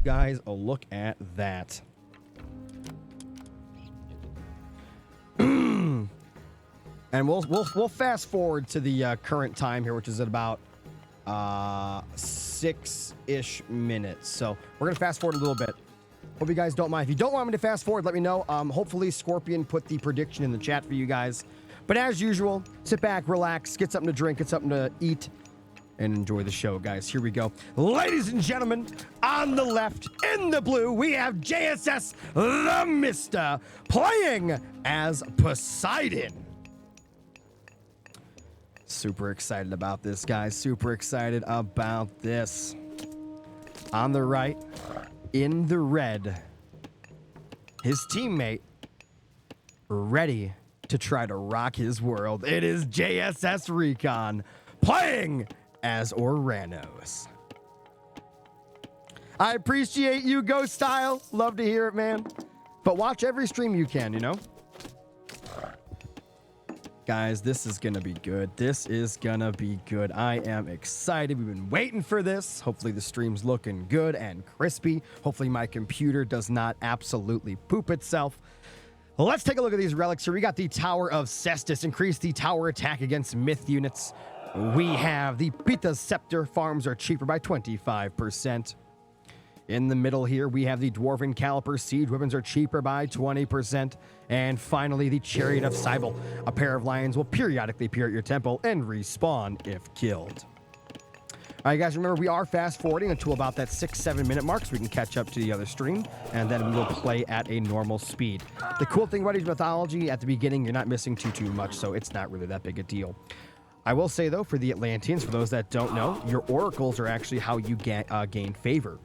guys a look at that. And we'll fast forward to the current time here, which is at about 6-ish minutes. So we're gonna fast forward a little bit. Hope you guys don't mind. If you don't want me to fast forward, let me know. Hopefully Scorpion put the prediction in the chat for you guys. But as usual, sit back, relax, get something to drink, get something to eat, and enjoy the show, guys. Here we go. Ladies and gentlemen, on the left, in the blue, we have JSS TheMista playing as Poseidon. Super excited about this, guys. Super excited about this. On the right, in the red, his teammate, ready to try to rock his world. It is JSS Recon playing as Oranos. I appreciate you, Ghost Style. Love to hear it, man. But watch every stream you can, you know? Guys, this is gonna be good. This is gonna be good. I am excited. We've been waiting for this. Hopefully the stream's looking good and crispy. Hopefully my computer does not absolutely poop itself. Let's take a look at these relics here. We got the Tower of Cestus. Increase the tower attack against myth units. We have the Pita Scepter. Farms are cheaper by 25%. In the middle here, we have the Dwarven Caliper. Siege weapons are cheaper by 20%. And finally, the Chariot of Cybele. A pair of lions will periodically appear at your temple and respawn if killed. All right, guys, remember, we are fast forwarding until about that 6-7 minute mark so we can catch up to the other stream, and then we will play at a normal speed. The cool thing about Mythology, at the beginning, you're not missing too much, so it's not really that big a deal. I will say, though, for the Atlanteans, for those that don't know, your oracles are actually how you gain favor.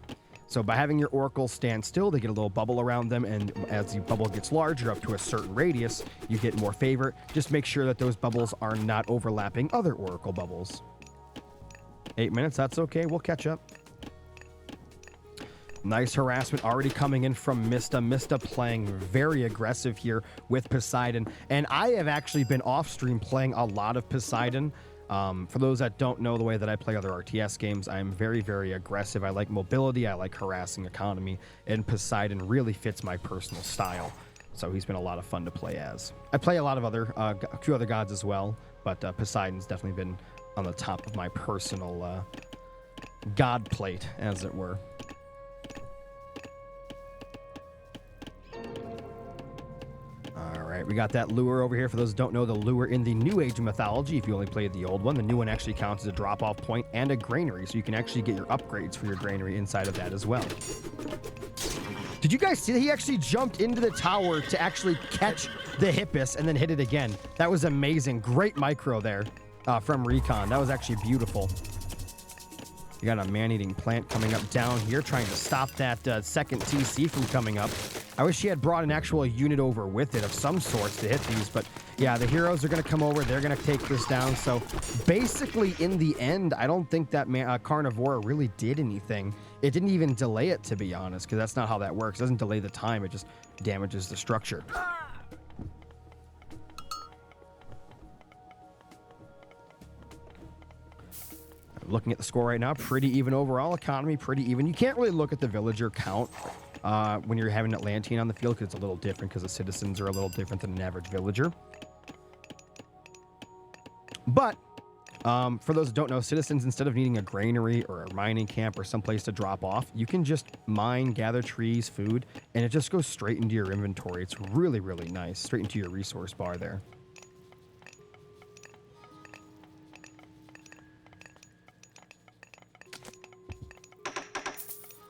So by having your oracles stand still, they get a little bubble around them, and as the bubble gets larger up to a certain radius, you get more favor. Just make sure that those bubbles are not overlapping other oracle bubbles. 8 minutes, that's okay, we'll catch up. Nice harassment already coming in from Mysta. Mysta playing very aggressive here with Poseidon. And I have actually been off stream playing a lot of Poseidon. For those that don't know the way that I play other RTS games, I'm very, very aggressive. I like mobility, I like harassing economy, and Poseidon really fits my personal style. So he's been a lot of fun to play as. I play a lot of a few other gods as well, but Poseidon's definitely been on the top of my personal god plate, as it were. All right, we got that lure over here. For those who don't know, the lure in the New Age Mythology, if you only played the old one, the new one actually counts as a drop-off point and a granary, so you can actually get your upgrades for your granary inside of that as well. Did you guys see that he actually jumped into the tower to actually catch the Hippus and then hit it again? That was amazing. Great micro there from Recon. That was actually beautiful. You got a man-eating plant coming up down here, trying to stop that second TC from coming up. I wish he had brought an actual unit over with it of some sorts to hit these, but yeah, the heroes are going to come over. They're going to take this down. So basically, in the end, I don't think that Carnivora really did anything. It didn't even delay it, to be honest, because that's not how that works. It doesn't delay the time. It just damages the structure. Looking at the score right now, pretty even overall. Economy, pretty even. You can't really look at the villager count when you're having Atlantean on the field, because it's a little different, because the citizens are a little different than an average villager. But for those who don't know, citizens, instead of needing a granary or a mining camp or someplace to drop off, you can just mine, gather trees, food, and it just goes straight into your inventory. It's really, really nice. Straight into your resource bar there.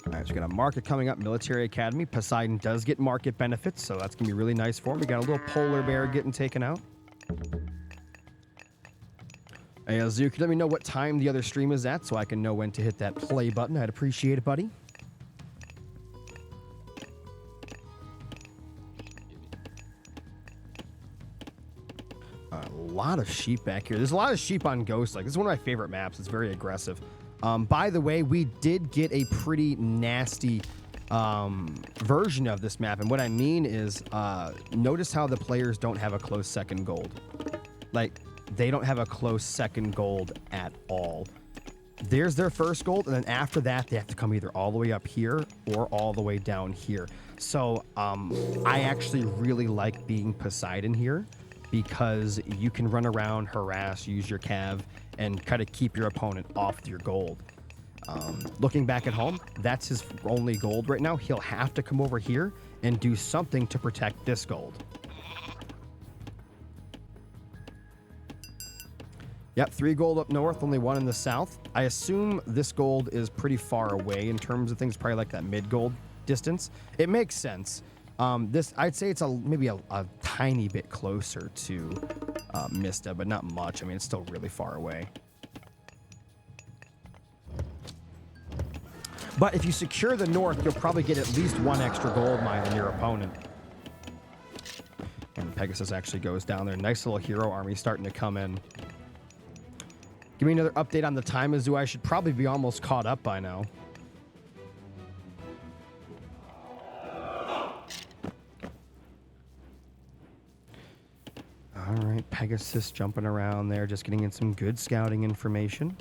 All right, so we got a market coming up, Military Academy. Poseidon does get market benefits, so that's going to be really nice for him. We got a little polar bear getting taken out. Hey, Azuki, let me know what time the other stream is at so I can know when to hit that play button. I'd appreciate it, buddy. A lot of sheep back here. There's a lot of sheep on Ghost. Like, this is one of my favorite maps. It's very aggressive. By the way, we did get a pretty nasty version of this map. And what I mean is, notice how the players don't have a close second gold. Like, they don't have a close second gold at all. There's their first gold, and then after that, they have to come either all the way up here or all the way down here. So I actually really like being Poseidon here because you can run around, harass, use your cav, and kind of keep your opponent off your gold. Looking back at home, that's his only gold right now. He'll have to come over here and do something to protect this gold. Yep, 3 gold up north, only 1 in the south. I assume this gold is pretty far away in terms of things, probably like that mid-gold distance. It makes sense. This, I'd say it's maybe a tiny bit closer to Mista, but not much. I mean, it's still really far away. But if you secure the north, you'll probably get at least 1 extra gold mine than your opponent. And Pegasus actually goes down there. Nice little hero army starting to come in. Give me another update on the time, Azu. I should probably be almost caught up by now. All right, Pegasus jumping around there, just getting in some good scouting information.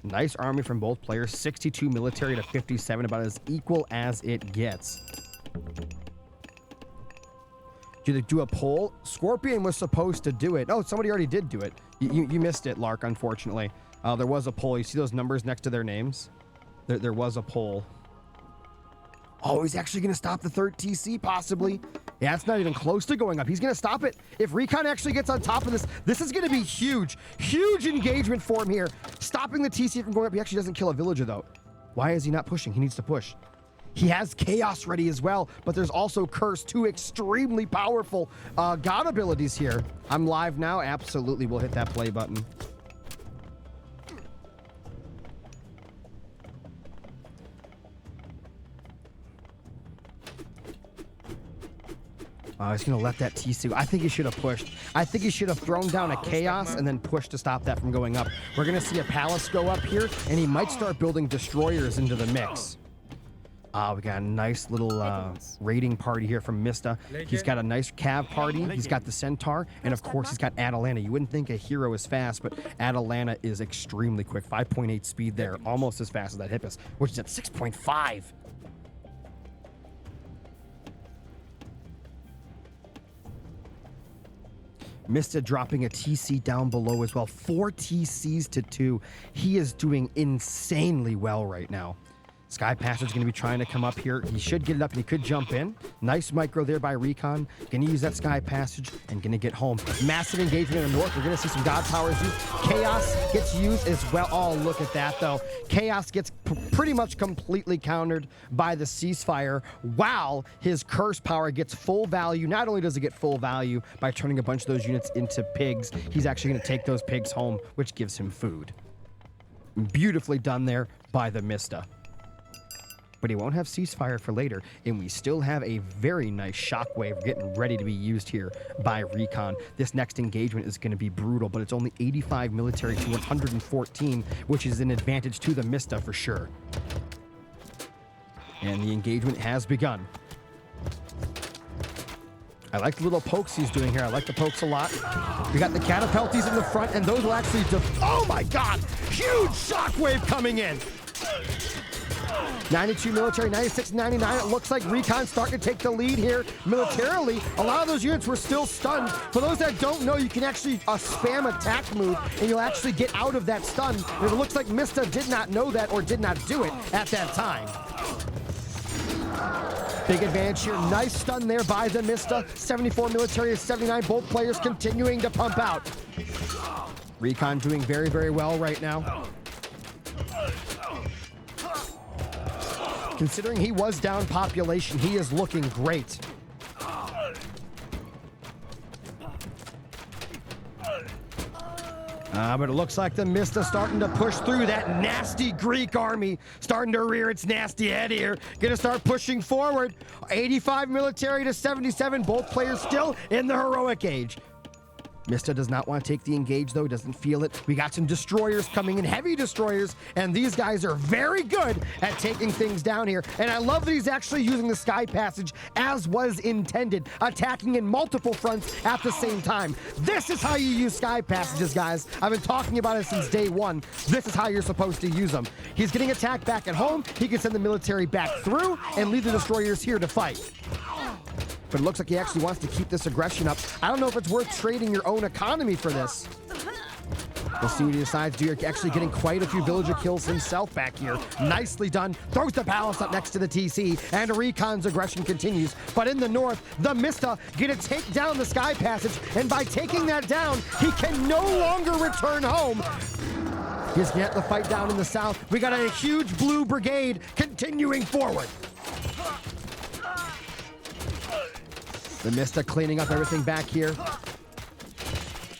Nice army from both players. 62 military to 57, about as equal as it gets. Did they do a poll? Scorpion was supposed to do it. Oh, somebody already did do it. You missed it, Lark, unfortunately. There was a poll. You see those numbers next to their names? There was a poll. Oh, he's actually going to stop the 3rd TC, possibly. Yeah, it's not even close to going up. He's going to stop it. If Recon actually gets on top of this, this is going to be huge. Huge engagement for him here. Stopping the TC from going up. He actually doesn't kill a villager, though. Why is he not pushing? He needs to push. He has Chaos ready as well, but there's also Curse, 2 extremely powerful god abilities here. I'm live now. Absolutely, we'll hit that play button. He's going to let that TC. I think he should have pushed. I think he should have thrown down a Chaos and then pushed to stop that from going up. We're going to see a Palace go up here, and he might start building Destroyers into the mix. We got a nice little raiding party here from Mista. He's got a nice Cav party. He's got the Centaur. And, of course, he's got Atalanta. You wouldn't think a hero is fast, but Atalanta is extremely quick. 5.8 speed there, almost as fast as that Hippus, which is at 6.5. Mista dropping a TC down below as well. 4 TCs to 2. He is doing insanely well right now. Sky Passage is going to be trying to come up here. He should get it up and he could jump in. Nice micro there by Recon. Going to use that Sky Passage and going to get home. Massive engagement in the north. We're going to see some God Powers used. Chaos gets used as well. Oh, look at that though. Chaos gets pretty much completely countered by the ceasefire while his Curse power gets full value. Not only does he get full value by turning a bunch of those units into pigs, he's actually going to take those pigs home, which gives him food. Beautifully done there by the Mista. But he won't have ceasefire for later, and we still have a very nice shockwave getting ready to be used here by Recon. This next engagement is going to be brutal, but it's only 85 military to 114, which is an advantage to the Mista for sure. And the engagement has begun. I like the little pokes he's doing here. I like the pokes a lot. We got the catapulties in the front, and those will actually... Oh my god! Huge shockwave coming in! 92 military, 96, 99. It looks like Recon's starting to take the lead here militarily. A lot of those units were still stunned. For those that don't know, you can actually spam attack move, and you'll actually get out of that stun. And it looks like Mista did not know that or did not do it at that time. Big advantage here. Nice stun there by the Mista. 74 military to 79. Both players continuing to pump out. Recon doing very, very well right now. Considering he was down population, he is looking great. But it looks like the Mista starting to push through that nasty Greek army, starting to rear its nasty head here. Gonna start pushing forward. 85 military to 77, both players still in the heroic age. Mista does not want to take the engage, though. He doesn't feel it. We got some destroyers coming in, heavy destroyers, and these guys are very good at taking things down here. And I love that he's actually using the Sky Passage as was intended, attacking in multiple fronts at the same time. This is how you use Sky Passages, guys. I've been talking about it since day one. This is how you're supposed to use them. He's getting attacked back at home. He can send the military back through and leave the destroyers here to fight. But it looks like he actually wants to keep this aggression up. I don't know if it's worth trading your own economy for this. We'll see what he decides to do. You're actually getting quite a few villager kills himself back here. Nicely done. Throws the palace up next to the TC, and Recon's aggression continues. But in the north, TheMista gonna take down the Sky Passage, and by taking that down, he can no longer return home. He's gonna get the fight down in the south. We got a huge blue brigade continuing forward. TheMista cleaning up everything back here.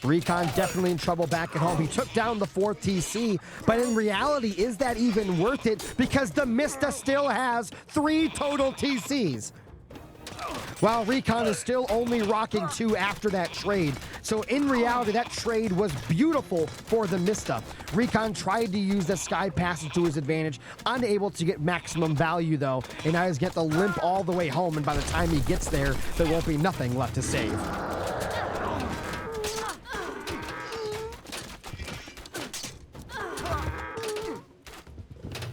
Recon definitely in trouble back at home. He took down the 4th TC, but in reality, is that even worth it? Because TheMista still has 3 total TCs. While Recon is still only rocking 2 after that trade. So in reality, that trade was beautiful for TheMista. Recon tried to use the Sky Passage to his advantage, unable to get maximum value though, and now he's going to limp all the way home, and by the time he gets there, there won't be nothing left to save.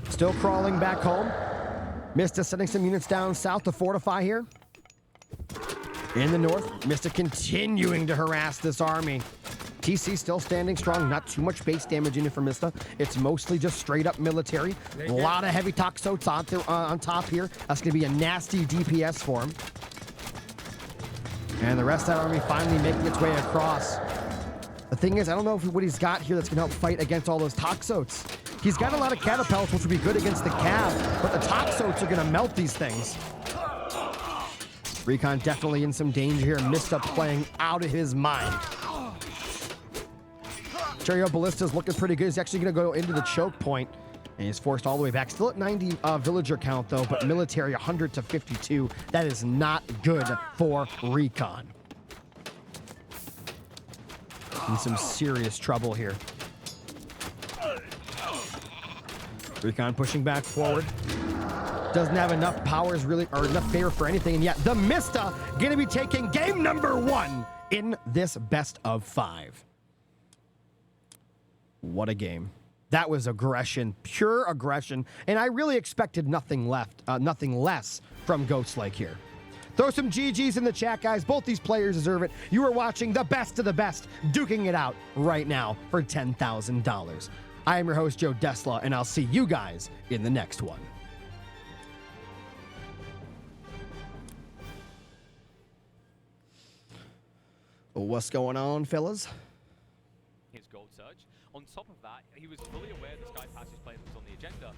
Still crawling back home. Mista sending some units down south to fortify here. In the north, Mista continuing to harass this army. TC still standing strong, not too much base damage in it for Mista. It's mostly just straight up military. A lot of heavy toxotes on top here. That's going to be a nasty DPS for him. And the rest of that army finally making its way across. The thing is, I don't know what he's got here that's going to help fight against all those toxotes. He's got a lot of catapults, which would be good against the cav, but the toxotes are going to melt these things. Recon definitely in some danger here. Mista playing out of his mind. Cherio Ballista's looking pretty good. He's actually going to go into the choke point, and he's forced all the way back. Still at 90 villager count, though, but military 100 to 52. That is not good for Recon. In some serious trouble here. Recon pushing back forward. Doesn't have enough powers really, or enough favor for anything, and yet TheMista gonna be taking game number 1 in this best of 5. What a game. That was aggression, pure aggression, and I really expected nothing less from Ghostlake here. Throw some GGs in the chat, guys. Both these players deserve it. You are watching the best of the best, duking it out right now for $10,000. I am your host, Joe Desla, and I'll see you guys in the next one. What's going on, fellas? His gold surge. On top of that, he was fully aware the Sky Passage play was on the agenda.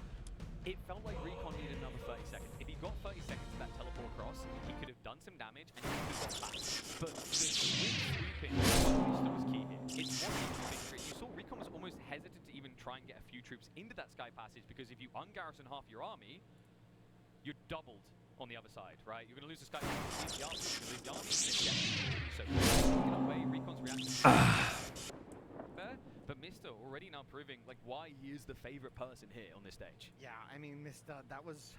It felt like Recon needed another 30 seconds. If he got 30 seconds to that teleport across, he could have done some damage and he could have got back. But the sweeping was key here. It's one victory. You saw Recon was almost hesitant to even try and get a few troops into that Sky Passage, because if you ungarrison half your army, you're doubled on the other side, right? You're going to lose the Sky Passage, you're going to leave the army, so in a way, Recon's reaction there, but Mista already now proving like why he is the favorite person here on this stage. Yeah, I mean, Mista, that was...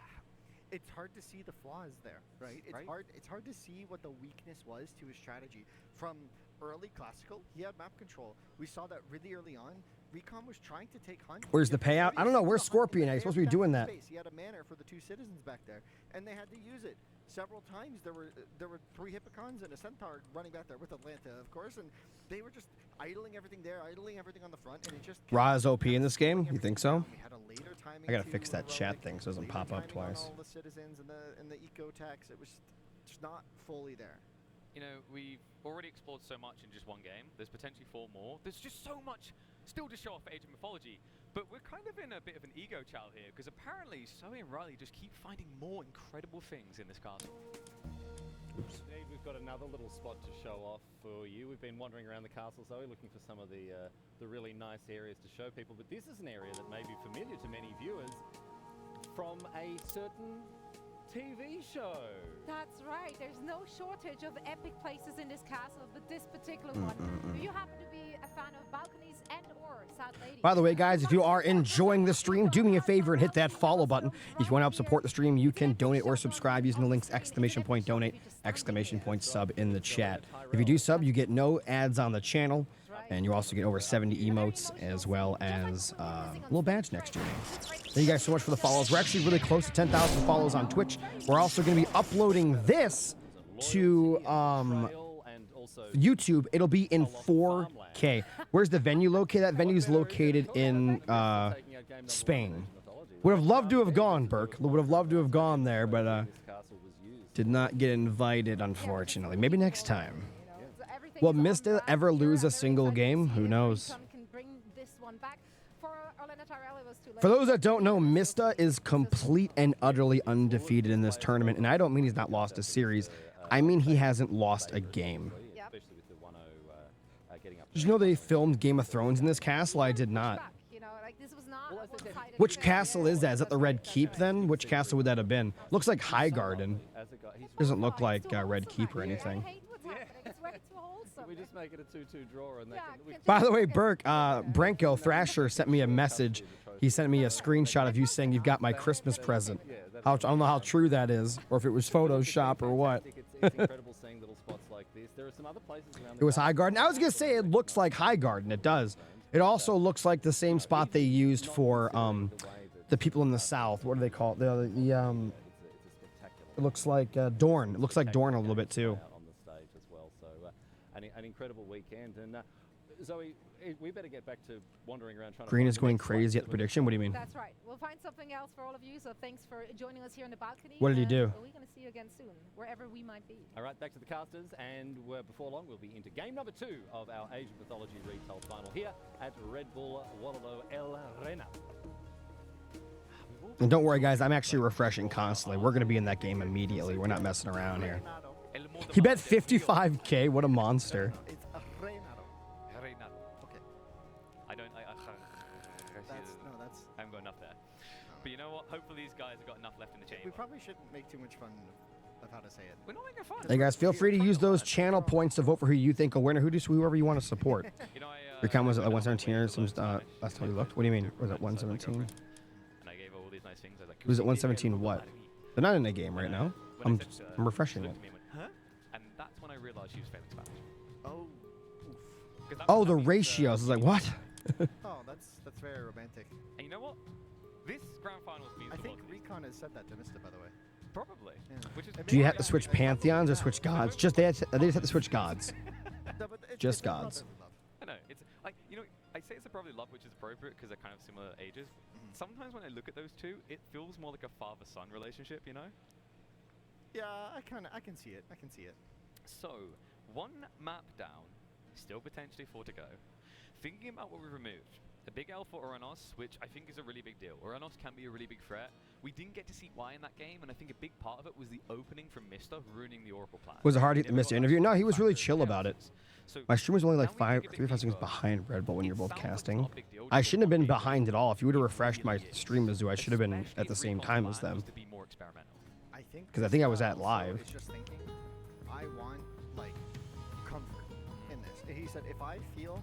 It's hard to see the flaws there, right? It's hard to see what the weakness was to his strategy. From early Classical, he had map control. We saw that really early on. Recon was trying to take Hunt. Where's the payout? I don't know. Where's Scorpion? He's supposed to be doing that. He had a manor for the 2 citizens back there, and they had to use it. Several times there were 3 Hippocons and a Centaur running back there with Atlanta, of course, and they were just idling everything there, idling everything on the front, and it just... Ra is OP in this game? You think so? We had a later timing I gotta to fix that chat thing so it doesn't pop up twice. All the citizens and the eco tax, it was just not fully there. You know, we've already explored so much in just one game. There's potentially 4 more. There's just so much still to show off for Age of Mythology. But we're kind of in a bit of an ego chow here, because apparently Zoe and Riley just keep finding more incredible things in this castle. Oops. Today we've got another little spot to show off for you. We've been wandering around the castle, Zoe, looking for some of the really nice areas to show people. But this is an area that may be familiar to many viewers from a certain TV show. That's right. There's no shortage of epic places in this castle, but this particular one, if you happen to be a fan of balconies and or sad ladies. By the way, guys, if you are enjoying the stream, do me a favor and hit that follow button. If you want to help support the stream, you can donate or subscribe using the links !donate, !sub in the chat. If you do sub, you get no ads on the channel, and you also get over 70 emotes as well as a little badge next year. Thank you guys so much for the follows. We're actually really close to 10,000 follows on Twitch. We're also going to be uploading this to YouTube. It'll be in 4K. Where's the venue located? That venue's located in Spain. Would have loved to have gone, Burke. Would have loved to have gone there, but did not get invited, unfortunately. Maybe next time. Will Mysta ever lose a single game? Who knows? For those that don't know, Mysta is complete and utterly undefeated in this tournament, and I don't mean he's not lost a series. I mean he hasn't lost a game. Did you know they filmed Game of Thrones in this castle? I did not. Which castle is that? Is that the Red Keep then? Which castle would that have been? Looks like Highgarden. Doesn't look like Red Keep or anything. We just make it a 2-2 draw, and By the way, Burke, Branko Thrasher sent me a message. He sent me a screenshot of you saying you've got my Christmas present. I don't know how true that is, or if it was Photoshop or what. It's incredible seeing little spots like this. There are some other places around It was Highgarden. I was gonna say it looks like Highgarden. It does. It also looks like the same spot they used for the people in the south. What do they call it? It looks like Dorne. It looks like Dorne a little bit too. on the stage as well. So an incredible weekend. And Zoe, we better get back to wandering around trying Green to is going crazy at the prediction. What do you mean? That's right. We'll find something else for all of you. So thanks for joining us here in the balcony. What did he do? We're going to see you again soon, wherever we might be. All right, back to the casters, and before long we'll be into game number 2 of our Asian Mythology Retold final here at RedBull Wallaloo El Arena. And don't worry, guys. I'm actually refreshing constantly. We're gonna be in that game immediately. We're not messing around here. He bet 55K. What a monster. It's a Reynado. Okay. I don't. That's. I haven't got enough there. But you know what? Hopefully these guys have got enough left in the chamber. We probably shouldn't make too much fun of how to say it. We're not making fun. Hey guys, feel free to use those channel points to vote for who you think will win or whoever you want to support. You know, Your count was at 117 or some last time we looked. What do you mean? Was it 117? And I gave her all these nice things. I was like, Was it 117 what? They're not in a game right now. I'm refreshing it. Huh? And that's when I realized she was failing Spanish. Oh. 'Cause that- Oh, that the means, ratios. I was like, what? Oh, that's very romantic. And you know what? This grand finals means I the think world to these Recon has said that to Mysta, by the way. Probably. Yeah. Which is Do you have to switch pantheons or switch gods? Just they just have to switch gods. No, but it's Just a gods. brotherly love. I know. It's like, you know, I say it's a brotherly love, which is appropriate because they're kind of similar ages. Sometimes when I look at those two, it feels more like a father-son relationship, you know? Yeah, I can see it. I can see it. So, one map down, still potentially 4 to go. Thinking about what we removed, a big L for Oranos, which I think is a really big deal. Oranos can be a really big threat. We didn't get to see why in that game, and I think a big part of it was the opening from Mysta ruining the Oracle plan. Was it hard to get the Never Mysta got interview? that No, he was really factor chill of about it. chaos. So My stream was only like now we 3 dig or a 5 bit seconds deeper. behind Red Bull when you're It both sounds like it's casting. not a big deal, I just shouldn't have one been big deal. behind at all. If you would have It's refreshed really my years. stream as I should have been Especially at the if same Recon's time as plan them. was to be more experimental. I think 'Cause I think I was at also live. is just thinking, I want like comfort in this. And he said, if I feel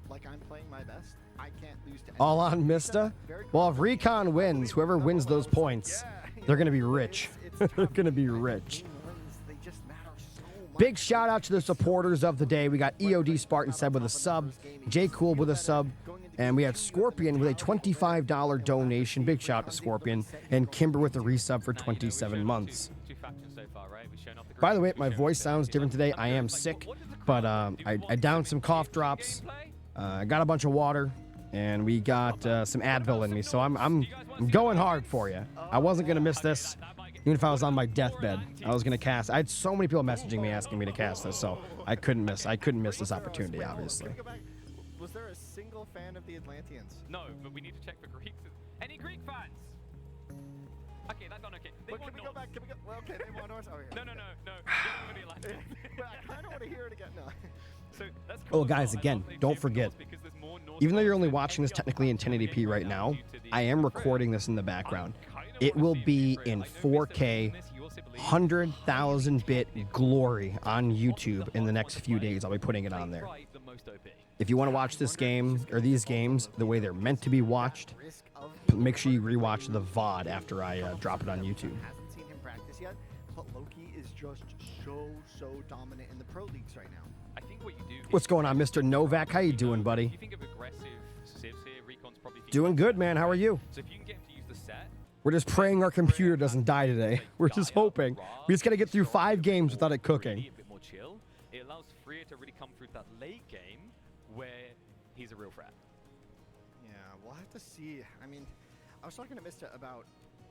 like I'm playing my best, I can't lose to All anyone. on He said Mysta? that very Well, if confidently. Recon wins, whoever wins those points, they're going to be rich. They're going to be rich. They just matter so much. Big shout out to the supporters of the day. We got EOD Spartan Seb with a sub, J Cool with a sub, and we had Scorpion with a $25 donation. Big shout out to Scorpion, and Kimber with a resub for 27 months. Two factions so far, right? We've shown off the By the way, greens, my we've shown voice off the sounds different today. I am sick, but I downed some cough drops. I got a bunch of water, and we got some Advil in me, so I'm going hard for you. I wasn't gonna miss this, even if I was on my deathbed. I was gonna cast. I had so many people messaging me asking me to cast this, so I couldn't miss this opportunity, obviously. Can we go back? Was there a single fan of the Atlanteans? No, but we need to check for Greeks. Any Greek fans? Okay, that's not okay. They But want can we go Norse. back? Can we go? Well, okay, they want Norse. Oh, yeah. No. Give them the Atlantic. But I kind of want to hear it again. No. So that's Oh, cool as guys, well. I again, love that don't they've forget, Norse because there's more Norse Even though you're only than watching this any other technically in platform 1080p right down now, due to the I am threat. recording this in the background. I kinda It wanna will see it be different. in Like, no Mysta 4K doing this, you 100,000 bit glory on YouTube in the next few days. I'll be putting it on there. If you want to watch this game or these games the way they're meant to be watched, make sure you rewatch the VOD after I drop it on YouTube. Hasn't seen him practice yet, but Loki is just so dominant in the pro leagues right now. I think what you do. What's going on, Mr. Novak? How you doing, buddy? If you think of aggressive civs here, Recon's probably Doing good, man. How are you? So if you can get him to use the set, We're just praying our computer doesn't die today. We're just hoping. We just got to get through 5 games without it cooking. a bit more chill. It allows Freya to really come through that late game where he's a real threat. Yeah, we'll have to see. I mean, I was talking to Mista about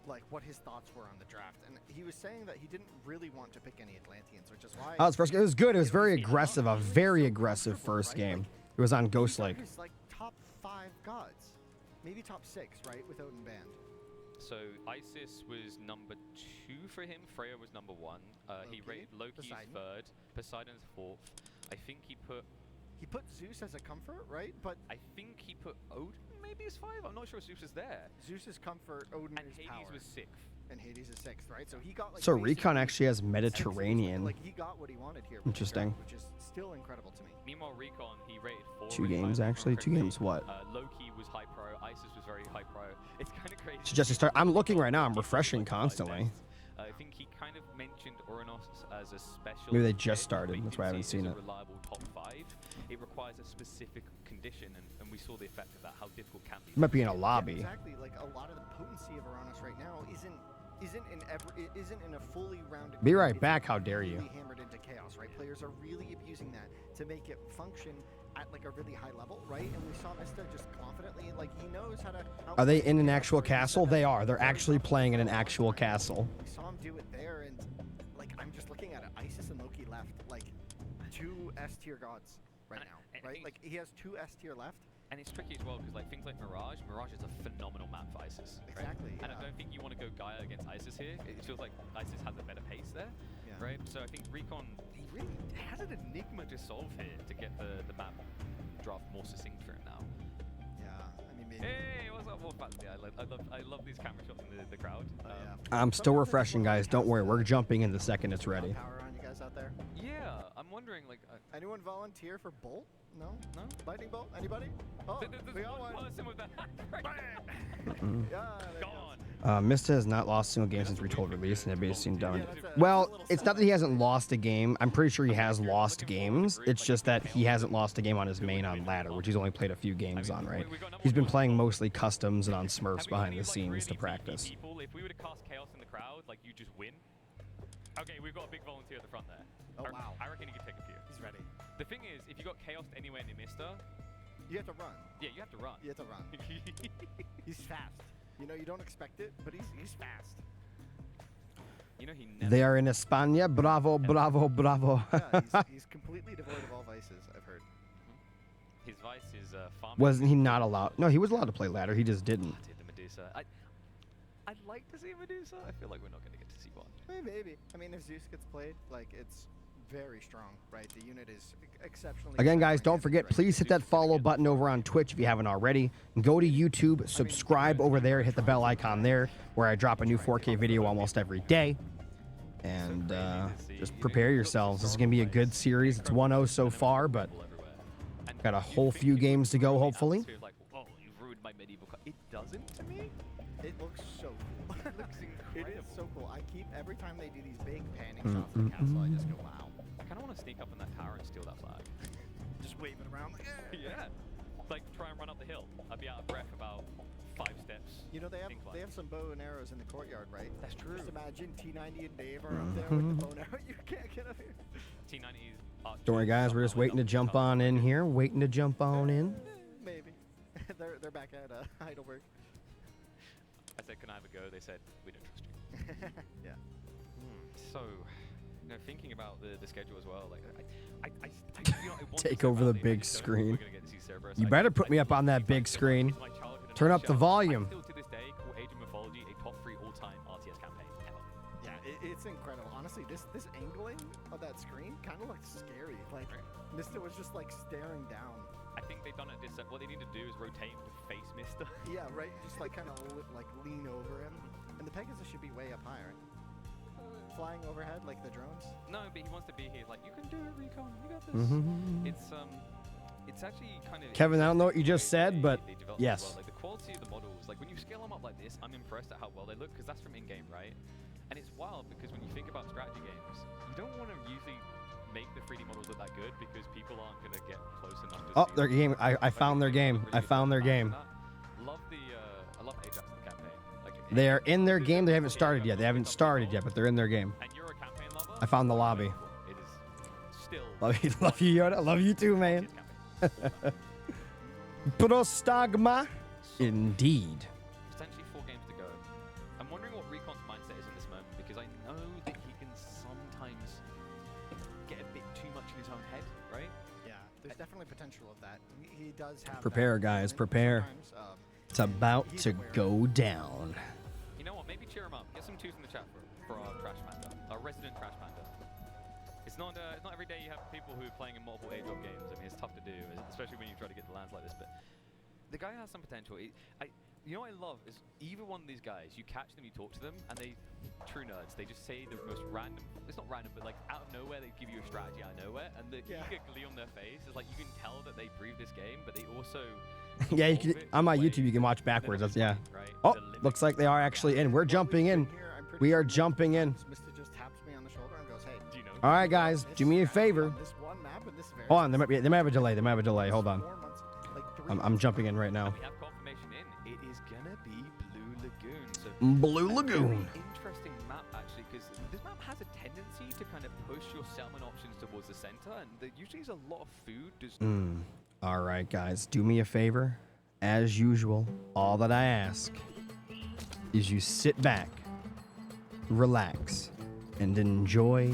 like what his thoughts were on the draft, and he was saying that he didn't really want to pick any Atlanteans, which is why. Oh, it was good. It was very aggressive. A very aggressive first game. It was on Ghost Lake. He's like top 5 gods, maybe top 6, right, with Odin banned. So Isis was number 2 for him. Freya was number 1. He rated Loki as Poseidon. 3rd. Poseidon's 4th. I think he put Zeus as a comfort, right? But I think he put Odin maybe as 5. I'm not sure Zeus is there. Zeus is comfort, Odin And is Hades power, was 6th. and Hades is 6th, right? So he got like. So Recon basically actually has 6 Mediterranean. Like he got what he wanted here. with the Interesting. draft, which is still incredible to me. Meanwhile, Recon, he rated 4. 2 which games, I actually. 2 correctly. games what? Loki was high pro. Isis was very high pro. It's kind of crazy. Suggest you start. I'm looking right now. I'm refreshing constantly. I think he kind of mentioned Uranus as a special. Maybe they just pick, started, but you that's can why I haven't see seen as it. a reliable top 5. It requires a specific condition, and we saw the effect of that. How difficult can be. It might be in a Yeah, lobby. exactly. Like a lot of the potency of Uranus right now isn't in a fully rounded. Be right it's back, how dare you. really hammered into chaos, right? Players are really abusing that to make it function at like a really high level, right? And we saw Mista just confidently, like he knows how to. Are they in an actual castle? They are. They're actually playing in an actual castle. We saw him do it there, and like I'm just looking at it. Isis and Loki left like 2 S tier gods right And- now, and right? he's- Like he has 2 S tier left. And it's tricky as well because like things like Mirage is a phenomenal map for Isis. Right? Exactly, And I yeah. don't think you want to go Gaia against Isis here. It feels like Isis has a better pace there, Yeah. right? So I think Recon he really has an enigma to solve here to get the map draft more succinct for him now. Yeah, I mean maybe. Hey, what's up, Wolfpack? Yeah, I love these camera shots in the crowd. Oh, yeah. I'm still refreshing, guys. Don't worry. We're jumping in the second it's ready. Power on you guys out there. Yeah, I'm wondering like. Anyone volunteer for Bolt? No? No? Lightning Bolt? Anybody? Oh, There's we got one one. person with that. Yeah, there it Gone. Mista has not lost a single game since Retold release, and everybody's seen done. Yeah, that's a Well, little it's not that he hasn't lost a game. I'm pretty sure he has lost games. It's just that he hasn't lost a game on his main on ladder, which he's only played a few games on, right? He's been playing mostly customs and on Smurfs behind the scenes to practice. People, if we were to cast chaos in the crowd, like you just win. Okay, we've got a big volunteer at the front there. Oh, wow. I reckon he could take a few. He's ready. The thing is, if you got chaos anywhere near Mista, You have to run. yeah, you have to run. You have to run. He's fast. You know, you don't expect it, but he's fast. You know he never. They are in España. Bravo, bravo, bravo. Yeah, he's completely devoid of all vices, I've heard. His vice is farming. Wasn't he not allowed? No, he was allowed to play ladder. He just didn't. Ah, dude, the Medusa. I'd like to see a Medusa. I feel like we're not going to get to see one. Maybe. I mean, if Zeus gets played, like, it's very strong, right? The unit is exceptionally. Again, guys, strong don't and forget, right? please hit that follow button over on Twitch if you haven't already. And go to YouTube, subscribe over there, hit the bell icon there, where I drop a new 4K video almost every day. And just prepare yourselves. This is going to be a good series. It's 1-0 so far, but got a whole few games to go, hopefully. Atmosphere is like, oh, you've ruined my medieval. It doesn't to me. It looks so cool. It looks It incredible. is so cool. I keep every time they do these big panning shots of the castle, I just go, wow. I kind of want to sneak up in that tower and steal that flag. Just wave it around. Like, Yeah. Like try and run up the hill. I'd be out of breath about 5 steps. You know, they Incline. have some bow and arrows in the courtyard, right? That's true. Just imagine T90 and Dave are up there with the bow and arrow. You can't get up here. T90 is. Don't worry, guys. We're just waiting to jump on in here. Waiting to jump on in. Maybe. they're back at Heidelberg. I said, can I have a go? They said, we don't trust you. Yeah. So, you know, thinking about the schedule as well, like I you know, I want Take to over the badly, I big just don't think screen. we're gonna get to see Cerberus. You better put me up on that big screen. It's my childhood in a Turn up the nutshell. volume. I still to this day call Age of Mythology a top 3 all-time RTS campaign ever. Yeah, it's incredible. Honestly, this angling of that screen kind of looks scary. Like, Mista was just like staring down. I think they've done it this. What they need to do is rotate him to face Mista. Yeah, right. Just like kind of like lean over him. And the Pegasus should be way up higher. flying overhead like the drones? No, but he wants to be here. Like, you can do it, Recon. You got this. Mhm. It's actually kind of. Kevin, I don't know what you just said, but develop yes. as well. Like the quality of the models, like when you scale them up like this, I'm impressed at how well they look because that's from in-game, right? And it's wild because when you think about strategy games, you don't want to usually make the 3D models look that good because people aren't gonna get close enough to Oh, see their them. game. I found their game. I found their game. Love the I love Ajax in the campaign. Like They are in their game. They haven't Here, started you yet. have They haven't pick up started Retold, yet, but they're in their game. And you're a campaign lover. I found the lobby. It is still. Love you, Yoda. Love you too, man. Prostagma. Indeed. Potentially 4 games to go. I'm wondering what Recon's mindset is in this moment because I know that he can sometimes get a bit too much in his own head, right? Yeah, there's definitely potential of that. He does have. Prepare, that guys. element Prepare. sometimes, It's about he's to aware. go down. You know what? Maybe cheer him up. Get some 2s in the chat for our Trash Panda, our resident Trash Panda. It's not every day you have people who are playing in multiple age-old games. I mean, it's tough to do, especially when you try to get the lands like this. But the guy has some potential. You know what I love is either one of these guys, you catch them, you talk to them, and they, true nerds, they just say the most random, it's not random, but like out of nowhere, they give you a strategy out of nowhere, and the eager glee on their face is like, you can tell that they breathe this game, but they also... Yeah, you can, evolve it on my in a way YouTube, you can watch that backwards. they're That's, not yeah. just right? Oh, They're living looks like they are actually in. We're jumping in. We are jumping in. Mythology just taps me on the shoulder and goes, "Hey, Do you know? All right, guys, do me a favor. on this one map and this very Hold on, they might have a delay. They might have a delay. Hold on. 4 months, like 3 I'm months jumping in right now. We have confirmation in. It is gonna be Blue Lagoon. So Blue a Lagoon. very interesting map actually, because this map has a tendency to kind of push your settlement options towards the center, and there usually is a lot of food. All right, guys, do me a favor. As usual, all that I ask is you sit back, relax, and enjoy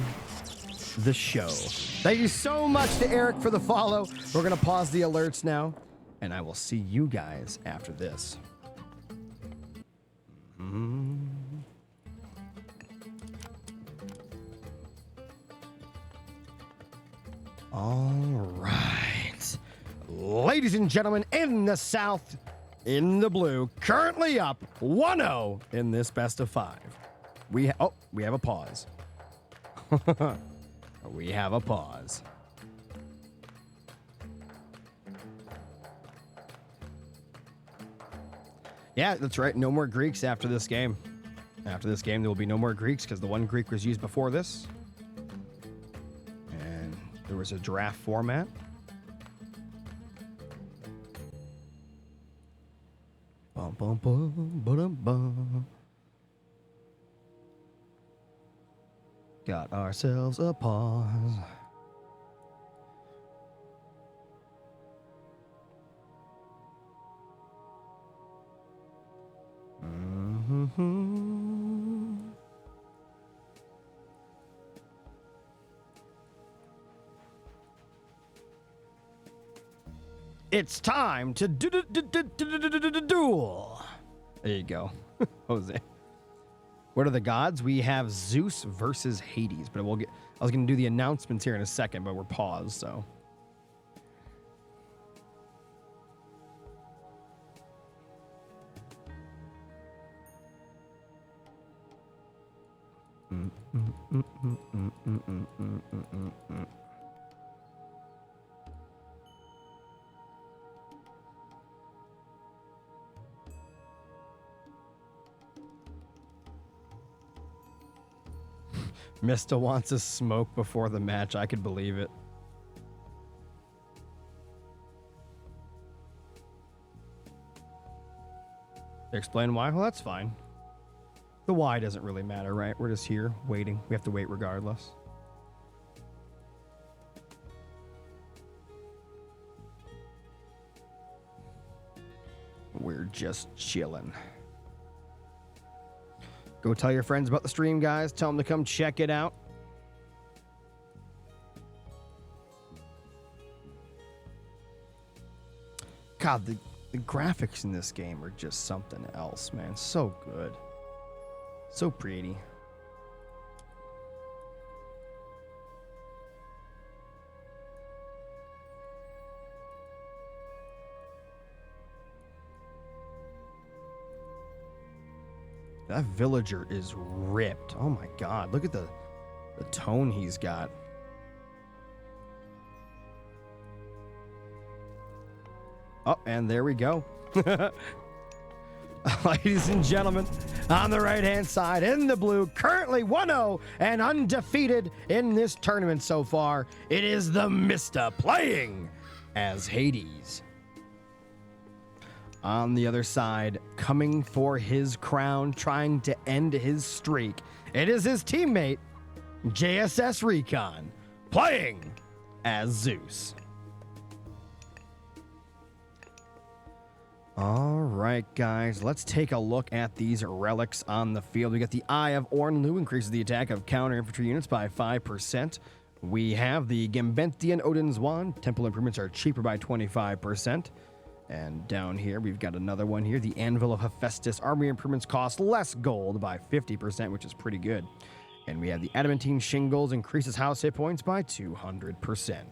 the show. Thank you so much to Eric for the follow. We're going to pause the alerts now, and I will see you guys after this. All right. Ladies and gentlemen, in the South, in the blue, currently up 1-0 in this best of 5. We have a pause. We have a pause. Yeah, that's right. No more Greeks after this game. After this game, there will be no more Greeks because the one Greek was used before this. And there was a draft format. Bum, bum, bum, ba-dum, bum. Got ourselves a pause. It's time to duel. There you go, Jose. What are the gods? We have Zeus versus Hades, but we'll get. I was gonna do the announcements here in a second, but we're paused, so. Mista wants a smoke before the match. I could believe it. Explain why? Well, that's fine. The why doesn't really matter, right? We're just here waiting. We have to wait regardless. We're just chilling. Go tell your friends about the stream, guys. Tell them to come check it out. God, the graphics in this game are just something else, man. So good. So pretty. That villager is ripped. Oh my god, look at the tone he's got. Oh, and there we go. Ladies and gentlemen, on the right-hand side, in the blue, currently 1-0 and undefeated in this tournament so far, it is TheMista playing as Hades. On the other side, coming for his crown, trying to end his streak, it is his teammate, JSS Recon, playing as Zeus. All right, guys, let's take a look at these relics on the field. We got the Eye of Ornlu, increases the attack of counter infantry units by 5%. We have the Gambentian Odin's Wand. Temple improvements are cheaper by 25%. And down here, we've got another one here. The Anvil of Hephaestus. Army improvements cost less gold by 50%, which is pretty good. And we have the Adamantine Shingles, increases house hit points by 200%.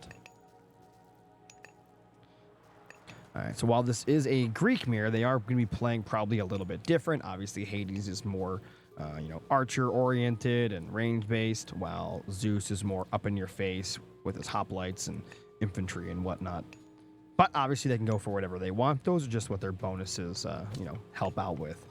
All right, so while this is a Greek mirror, they are going to be playing probably a little bit different. Obviously, Hades is more, archer-oriented and range-based, while Zeus is more up-in-your-face with his hoplites and infantry and whatnot. But obviously, they can go for whatever they want. Those are just what their bonuses, help out with.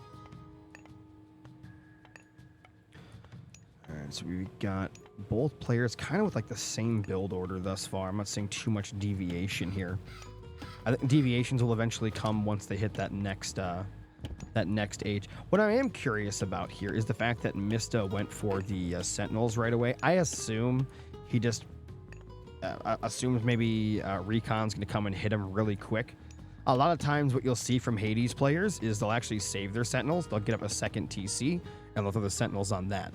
All right, so we've got both players kind of with like the same build order thus far. I'm not seeing too much deviation here. I think deviations will eventually come once they hit that next age. What I am curious about here is the fact that Mista went for the Sentinels right away. I assume he just assumes maybe Recon's going to come and hit him really quick. A lot of times what you'll see from Hades players is they'll actually save their Sentinels. They'll get up a second TC, and they'll throw the Sentinels on that.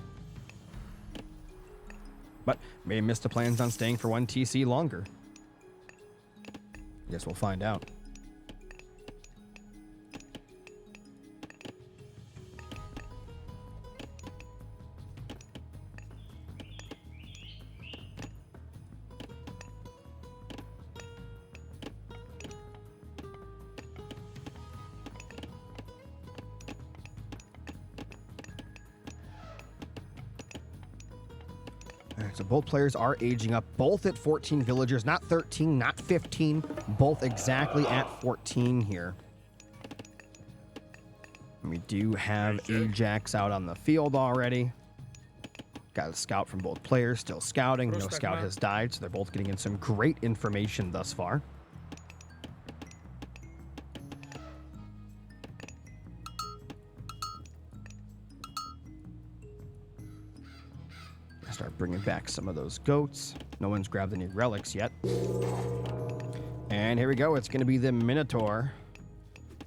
But maybe Mista plans on staying for one TC longer. Guess we'll find out. So both players are aging up, both at 14 villagers, not 13, not 15, both exactly at 14 here. And we do have Ajax out on the field already. Got a scout from both players, still scouting. No scout has died, so they're both getting in some great information thus far. Start bringing back some of those goats. No one's grabbed any relics yet. And here we go. It's going to be the Minotaur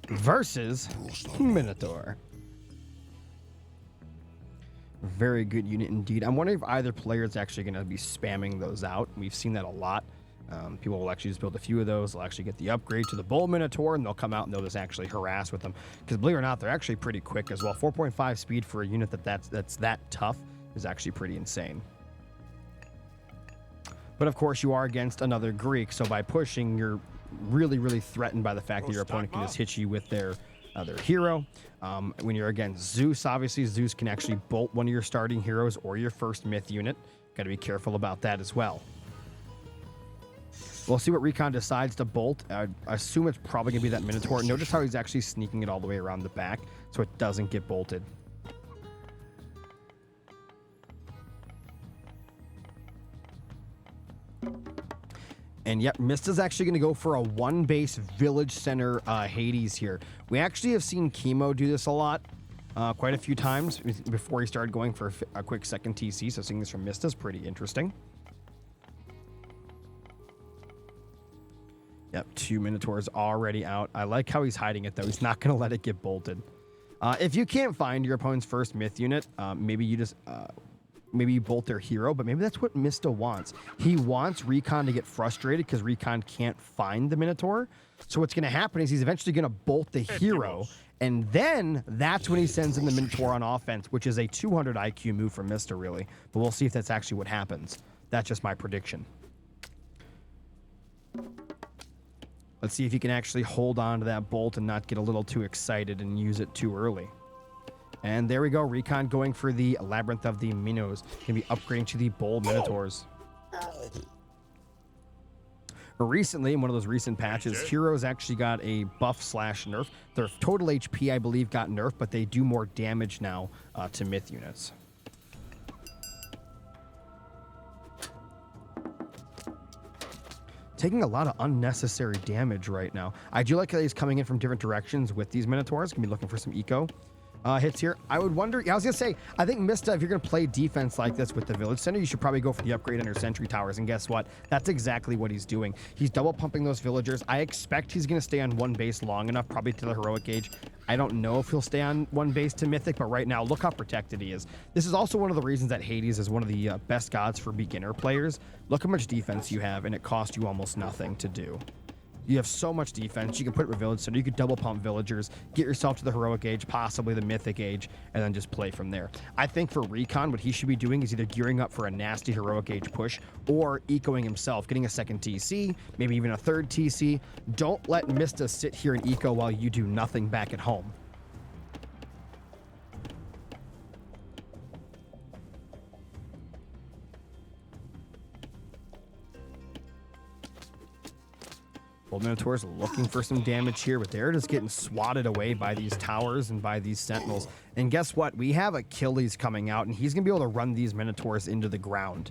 versus Minotaur. Very good unit indeed. I'm wondering if either player is actually going to be spamming those out. We've seen that a lot. People will actually just build a few of those. They'll actually get the upgrade to the Bull Minotaur, and they'll come out and they'll just actually harass with them. Because believe it or not, they're actually pretty quick as well. 4.5 speed for a unit that's that tough is actually pretty insane. But of course, you are against another Greek, so by pushing, you're really, really threatened by the fact that your opponent can just hit you with their hero. When you're against Zeus, obviously, Zeus can actually bolt one of your starting heroes or your first myth unit. Got to be careful about that as well. We'll see what Recon decides to bolt. I assume it's probably going to be that Minotaur. Notice how he's actually sneaking it all the way around the back so it doesn't get bolted. And yep, Mista's actually going to go for a one-base village center Hades here. We actually have seen Chemo do this a lot, quite a few times before he started going for a quick second TC. So seeing this from Mista is pretty interesting. Yep, 2 Minotaurs already out. I like how he's hiding it, though. He's not going to let it get bolted. If you can't find your opponent's first myth unit, maybe you just... maybe you bolt their hero, but maybe that's what Mista wants. He wants Recon to get frustrated because Recon can't find the Minotaur. So what's going to happen is he's eventually going to bolt the hero, and then that's when he sends in the Minotaur on offense, which is a 200 IQ move for Mista, really. But we'll see if that's actually what happens. That's just my prediction. Let's see if he can actually hold on to that bolt and not get a little too excited and use it too early. And there we go. Recon going for the Labyrinth of the Minnows. Going to be upgrading to the Bold Minotaurs. Recently, in one of those recent patches, heroes actually got a buff/nerf. Their total HP, I believe, got nerfed, but they do more damage now to myth units. Taking a lot of unnecessary damage right now. I do like how he's coming in from different directions with these Minotaurs. Gonna be looking for some eco hits here. I would wonder, I was gonna say, I think Mista, if you're gonna play defense like this with the village center, you should probably go for the upgrade under sentry towers. And guess what? That's exactly what he's doing. He's double pumping those villagers. I expect he's gonna stay on one base long enough, probably to the heroic age. I don't know if he'll stay on one base to mythic, but right now, look how protected he is. This is also one of the reasons that Hades is one of the best gods for beginner players. Look how much defense you have, and it costs you almost nothing to do. You have so much defense. You can put it with village center. You could double pump villagers, get yourself to the heroic age, possibly the mythic age, and then just play from there. I think for Recon, what he should be doing is either gearing up for a nasty heroic age push or ecoing himself, getting a second TC, maybe even a third TC. Don't let Mista sit here and eco while you do nothing back at home. Bold Minotaurs looking for some damage here, but they're just getting swatted away by these towers and by these sentinels. And guess what? We have Achilles coming out, and he's going to be able to run these Minotaurs into the ground.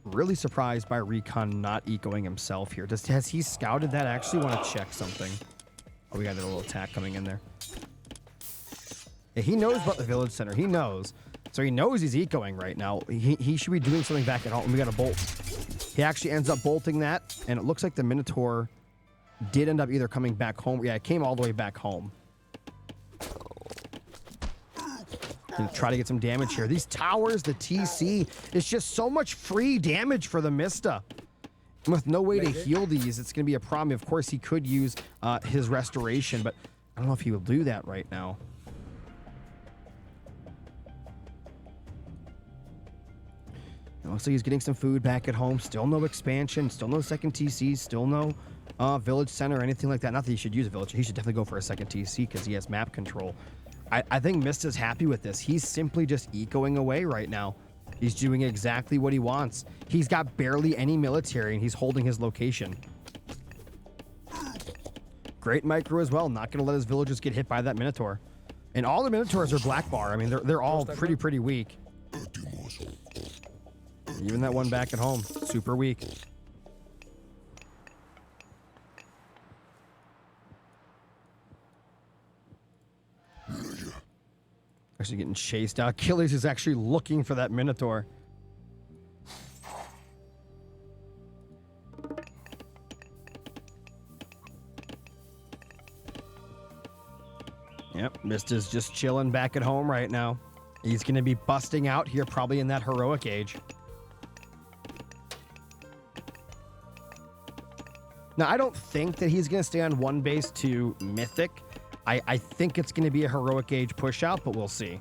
Really surprised by Recon not ecoing himself here. Has he scouted that? I actually want to check something. Oh, we got a little attack coming in there. Yeah, he knows about the village center. He knows. So he knows he's ecoing right now. He should be doing something back at home. We got a bolt. He actually ends up bolting that, and it looks like the Minotaur did end up either coming back home. Yeah, it came all the way back home. Gonna try to get some damage here. These towers, the TC, it's just so much free damage for the Mista. And with no way to heal these, it's going to be a problem. Of course, he could use his restoration, but I don't know if he will do that right now. It looks like he's getting some food back at home. Still no expansion. Still no second TC. Still no village center or anything like that. Not that he should use a village. He should definitely go for a second TC because he has map control. I think Mista's happy with this. He's simply just ecoing away right now. He's doing exactly what he wants. He's got barely any military, and he's holding his location. Great micro as well. Not going to let his villagers get hit by that Minotaur. And all the Minotaurs are black bar. I mean, they're all pretty weak. Even that one back at home, super weak. Actually getting chased out. Achilles is actually looking for that Minotaur. Yep, Mista's just chilling back at home right now. He's going to be busting out here probably in that heroic age. Now, I don't think that he's going to stay on one base to mythic. I think it's going to be a heroic age push out, but we'll see.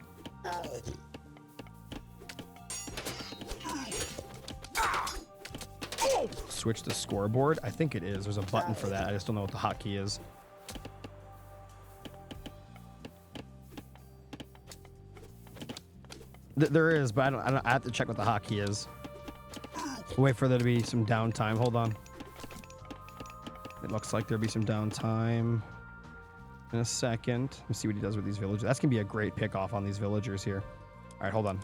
Switch the scoreboard. I think it is. There's a button for that. I just don't know what the hotkey is. There is, but I have to check what the hotkey is. Wait for there to be some downtime. Hold on. It looks like there'll be some downtime in a second. Let's see what he does with these villagers. That's going to be a great pick off on these villagers here. All right, hold on.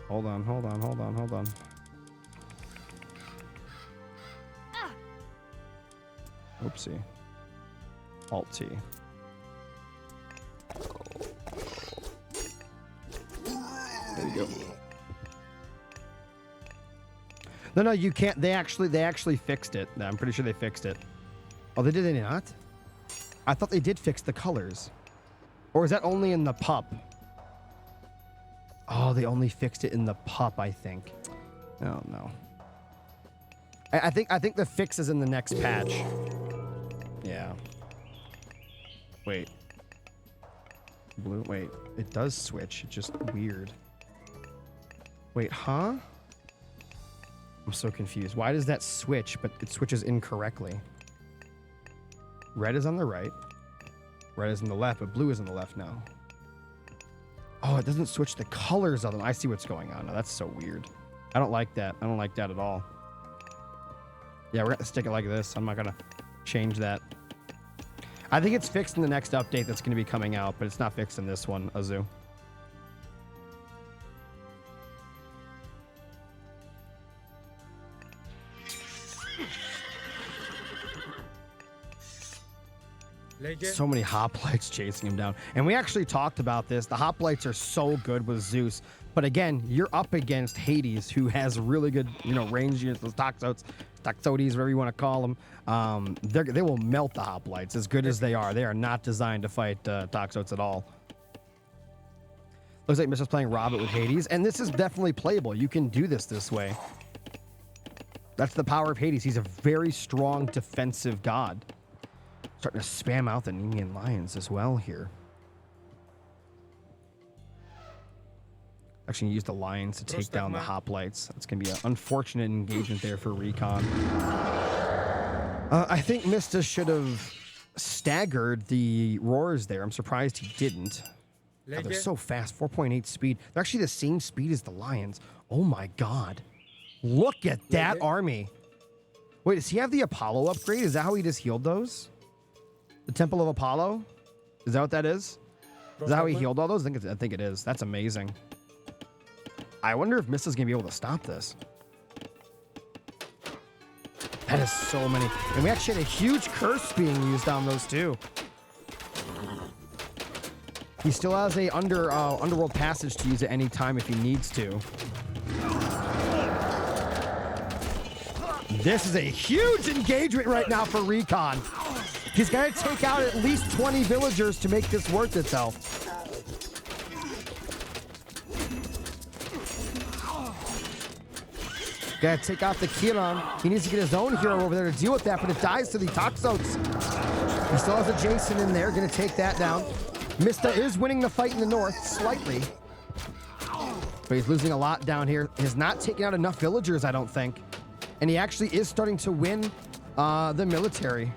Hold on. Oopsie. Alt-T. There you go. No, you can't. They actually fixed it. I'm pretty sure they fixed it. Oh, did they not? I thought they did fix the colors. Or is that only in the pup? Oh, they only fixed it in the pup, I think. Oh, no. I think the fix is in the next patch. Yeah. Wait. Blue. Wait. It does switch. It's just weird. Wait, huh? I'm so confused. Why does that switch, but it switches incorrectly? Red is on the right. Red is on the left, but blue is on the left now. Oh, it doesn't switch the colors of them. I see what's going on now. That's so weird. I don't like that. I don't like that at all. Yeah, we're going to stick it like this. I'm not going to change that. I think it's fixed in the next update that's going to be coming out, but it's not fixed in this one, Azu. So many hoplites chasing him down. And we actually talked about this. The hoplites are so good with Zeus. But again, you're up against Hades, who has really good, range units, those Toxotes, whatever you want to call them. They will melt the hoplites as good as they are. They are not designed to fight Toxotes at all. Looks like Mista's playing Robert with Hades. And this is definitely playable. You can do this way. That's the power of Hades. He's a very strong defensive god. Starting to spam out the Nemean Lions as well here. Actually, use the Lions to take down the hoplites. That's going to be an unfortunate engagement there for Recon. I think Mista should have staggered the Roars there. I'm surprised he didn't. God, they're so fast. 4.8 speed. They're actually the same speed as the Lions. Oh my god. Look at that army. Wait, does he have the Apollo upgrade? Is that how he just healed those? The Temple of Apollo? Is that what that is? Is that how he healed all those? I think it is. That's amazing. I wonder if Mista's going to be able to stop this. That is so many. And we actually had a huge curse being used on those too. He still has a underworld passage to use at any time if he needs to. This is a huge engagement right now for Recon. He's got to take out at least 20 villagers to make this worth itself. Got to take out the Kiran. He needs to get his own hero over there to deal with that, but it dies to the Toxotes. He still has a Jason in there, going to take that down. Mista is winning the fight in the north, slightly. But he's losing a lot down here. He's not taking out enough villagers, I don't think. And he actually is starting to win the military.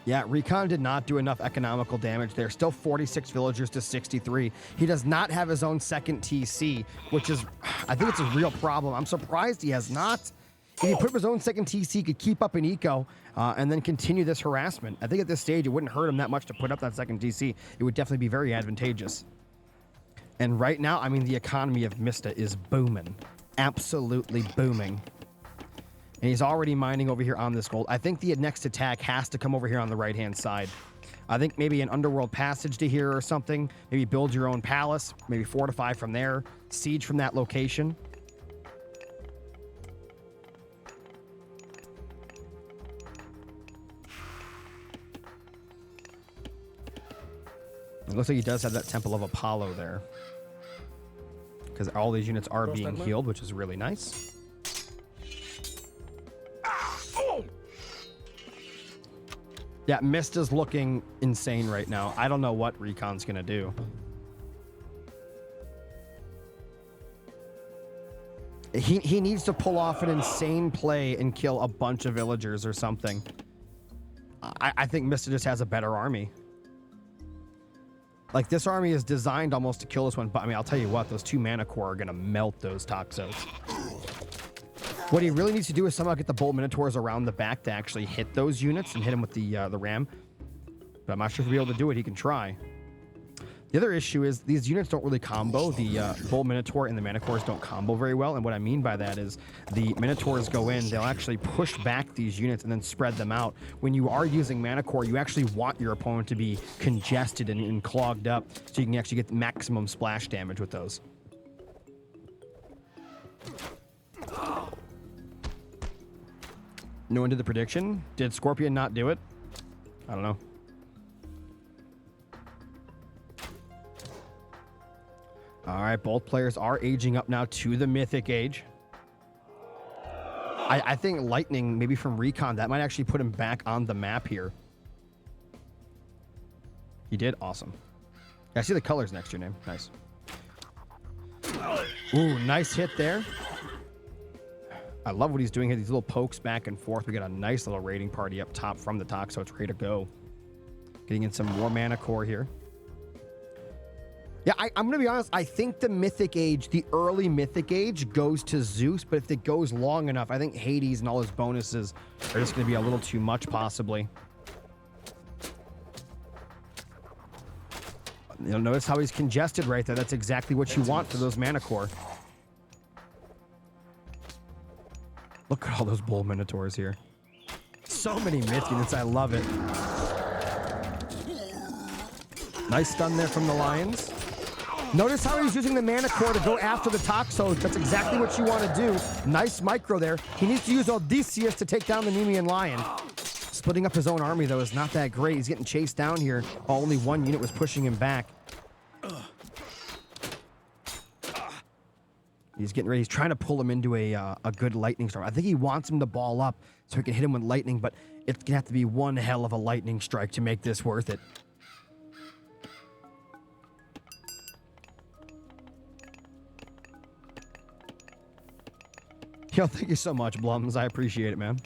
Yeah, Recon did not do enough economical damage there. Still 46 villagers to 63. He does not have his own second TC, which is, I think it's a real problem. I'm surprised he has not. If he put up his own second TC, he could keep up an eco and then continue this harassment. I think at this stage, it wouldn't hurt him that much to put up that second TC. It would definitely be very advantageous. And right now, I mean, the economy of Mista is booming. Absolutely booming. And he's already mining over here on this gold. I think the next attack has to come over here on the right-hand side. I think maybe an underworld passage to here or something. Maybe build your own palace. Maybe fortify from there. Siege from that location. It looks like he does have that Temple of Apollo there. Because all these units are being healed, which is really nice. Yeah, Mista's looking insane right now. I don't know what Recon's going to do. He needs to pull off an insane play and kill a bunch of villagers or something. I think Mista just has a better army. Like, this army is designed almost to kill this one. But, I mean, I'll tell you what. Those two Mana Core are going to melt those Toxos. What he really needs to do is somehow get the Bolt Minotaurs around the back to actually hit those units and hit him with the ram. But I'm not sure if he'll be able to do it. He can try. The other issue is these units don't really combo. The Bolt Minotaur and the Mana Cores don't combo very well. And what I mean by that is the Minotaurs go in, they'll actually push back these units and then spread them out. When you are using Mana Core, you actually want your opponent to be congested and clogged up so you can actually get maximum splash damage with those. No one did the prediction. Did Scorpion not do it? I don't know. All right, both players are aging up now to the Mythic Age. I think lightning, maybe from Recon, that might actually put him back on the map here. He did? Awesome. Yeah, I see the colors next to your name. Nice. Ooh, nice hit there. I love what he's doing here. These little pokes back and forth. We got a nice little raiding party up top from the Tox, so it's ready to go. Getting in some more mana core here. Yeah, I'm going to be honest. I think the Mythic Age, the early Mythic Age, goes to Zeus. But if it goes long enough, I think Hades and all his bonuses are just going to be a little too much, possibly. You'll notice how he's congested right there. That's exactly what you want for those mana core. Look at all those bull minotaurs here. So many myth units. I love it. Nice stun there from the Lions. Notice how he's using the mana core to go after the Toxos. That's exactly what you want to do. Nice micro there. He needs to use Odysseus to take down the Nemean Lion. Splitting up his own army, though, is not that great. He's getting chased down here. Only one unit was pushing him back. He's getting ready. He's trying to pull him into a good lightning storm. I think he wants him to ball up so he can hit him with lightning, but it's going to have to be one hell of a lightning strike to make this worth it. Yo, thank you so much, Blums. I appreciate it, man.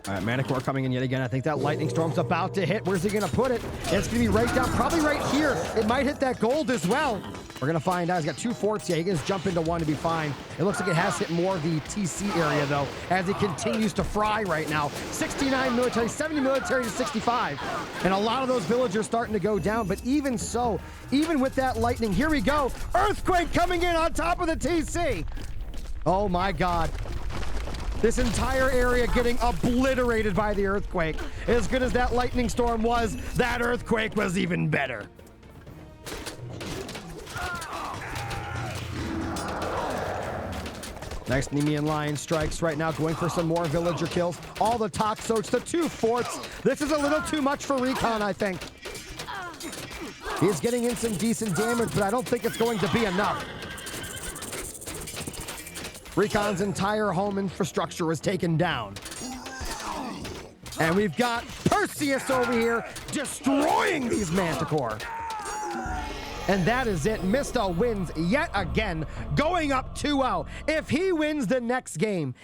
All right, mana core coming in yet again. I think that lightning storm's about to hit. Where's he going to put it? It's going to be right down, probably right here. It might hit that gold as well. We're going to find out. He's got 2 forts. Yeah, he can just jump into one to be fine. It looks like it has hit more of the TC area, though, as he continues to fry right now. 69 military, 70 military to 65. And a lot of those villagers starting to go down. But even so, even with that lightning, here we go. Earthquake coming in on top of the TC. Oh, my God. This entire area getting obliterated by the earthquake. As good as that lightning storm was, that earthquake was even better. Nice Nemean Lion strikes right now, going for some more villager kills. All the Toxotes, the 2 forts. This is a little too much for Recon, I think. He's getting in some decent damage, but I don't think it's going to be enough. Recon's entire home infrastructure was taken down. And we've got Perseus over here destroying these Manticore. And that is it. Mysta wins yet again, going up 2-0. If he wins the next game,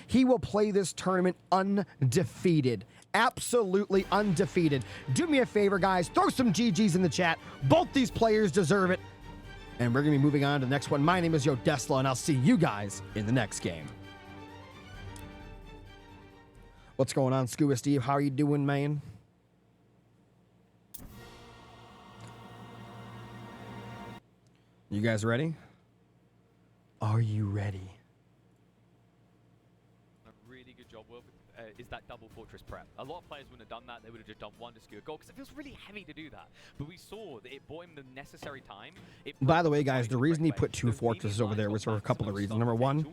he will play this tournament undefeated. Absolutely undefeated. Do me a favor, guys. Throw some GGs in the chat. Both these players deserve it. And we're going to be moving on to the next one. My name is Yodesla, and I'll see you guys in the next game. What's going on, Scuba Steve? How are you doing, man? You guys ready? Are you ready? A really good job is that double fortress prep. A lot of players wouldn't have done that. They would have just done one to skew a goal because it feels really heavy to do that. But we saw that it bought him the necessary time. By the way, guys, the reason he put 2 fortresses over there was for a couple of reasons. Number one,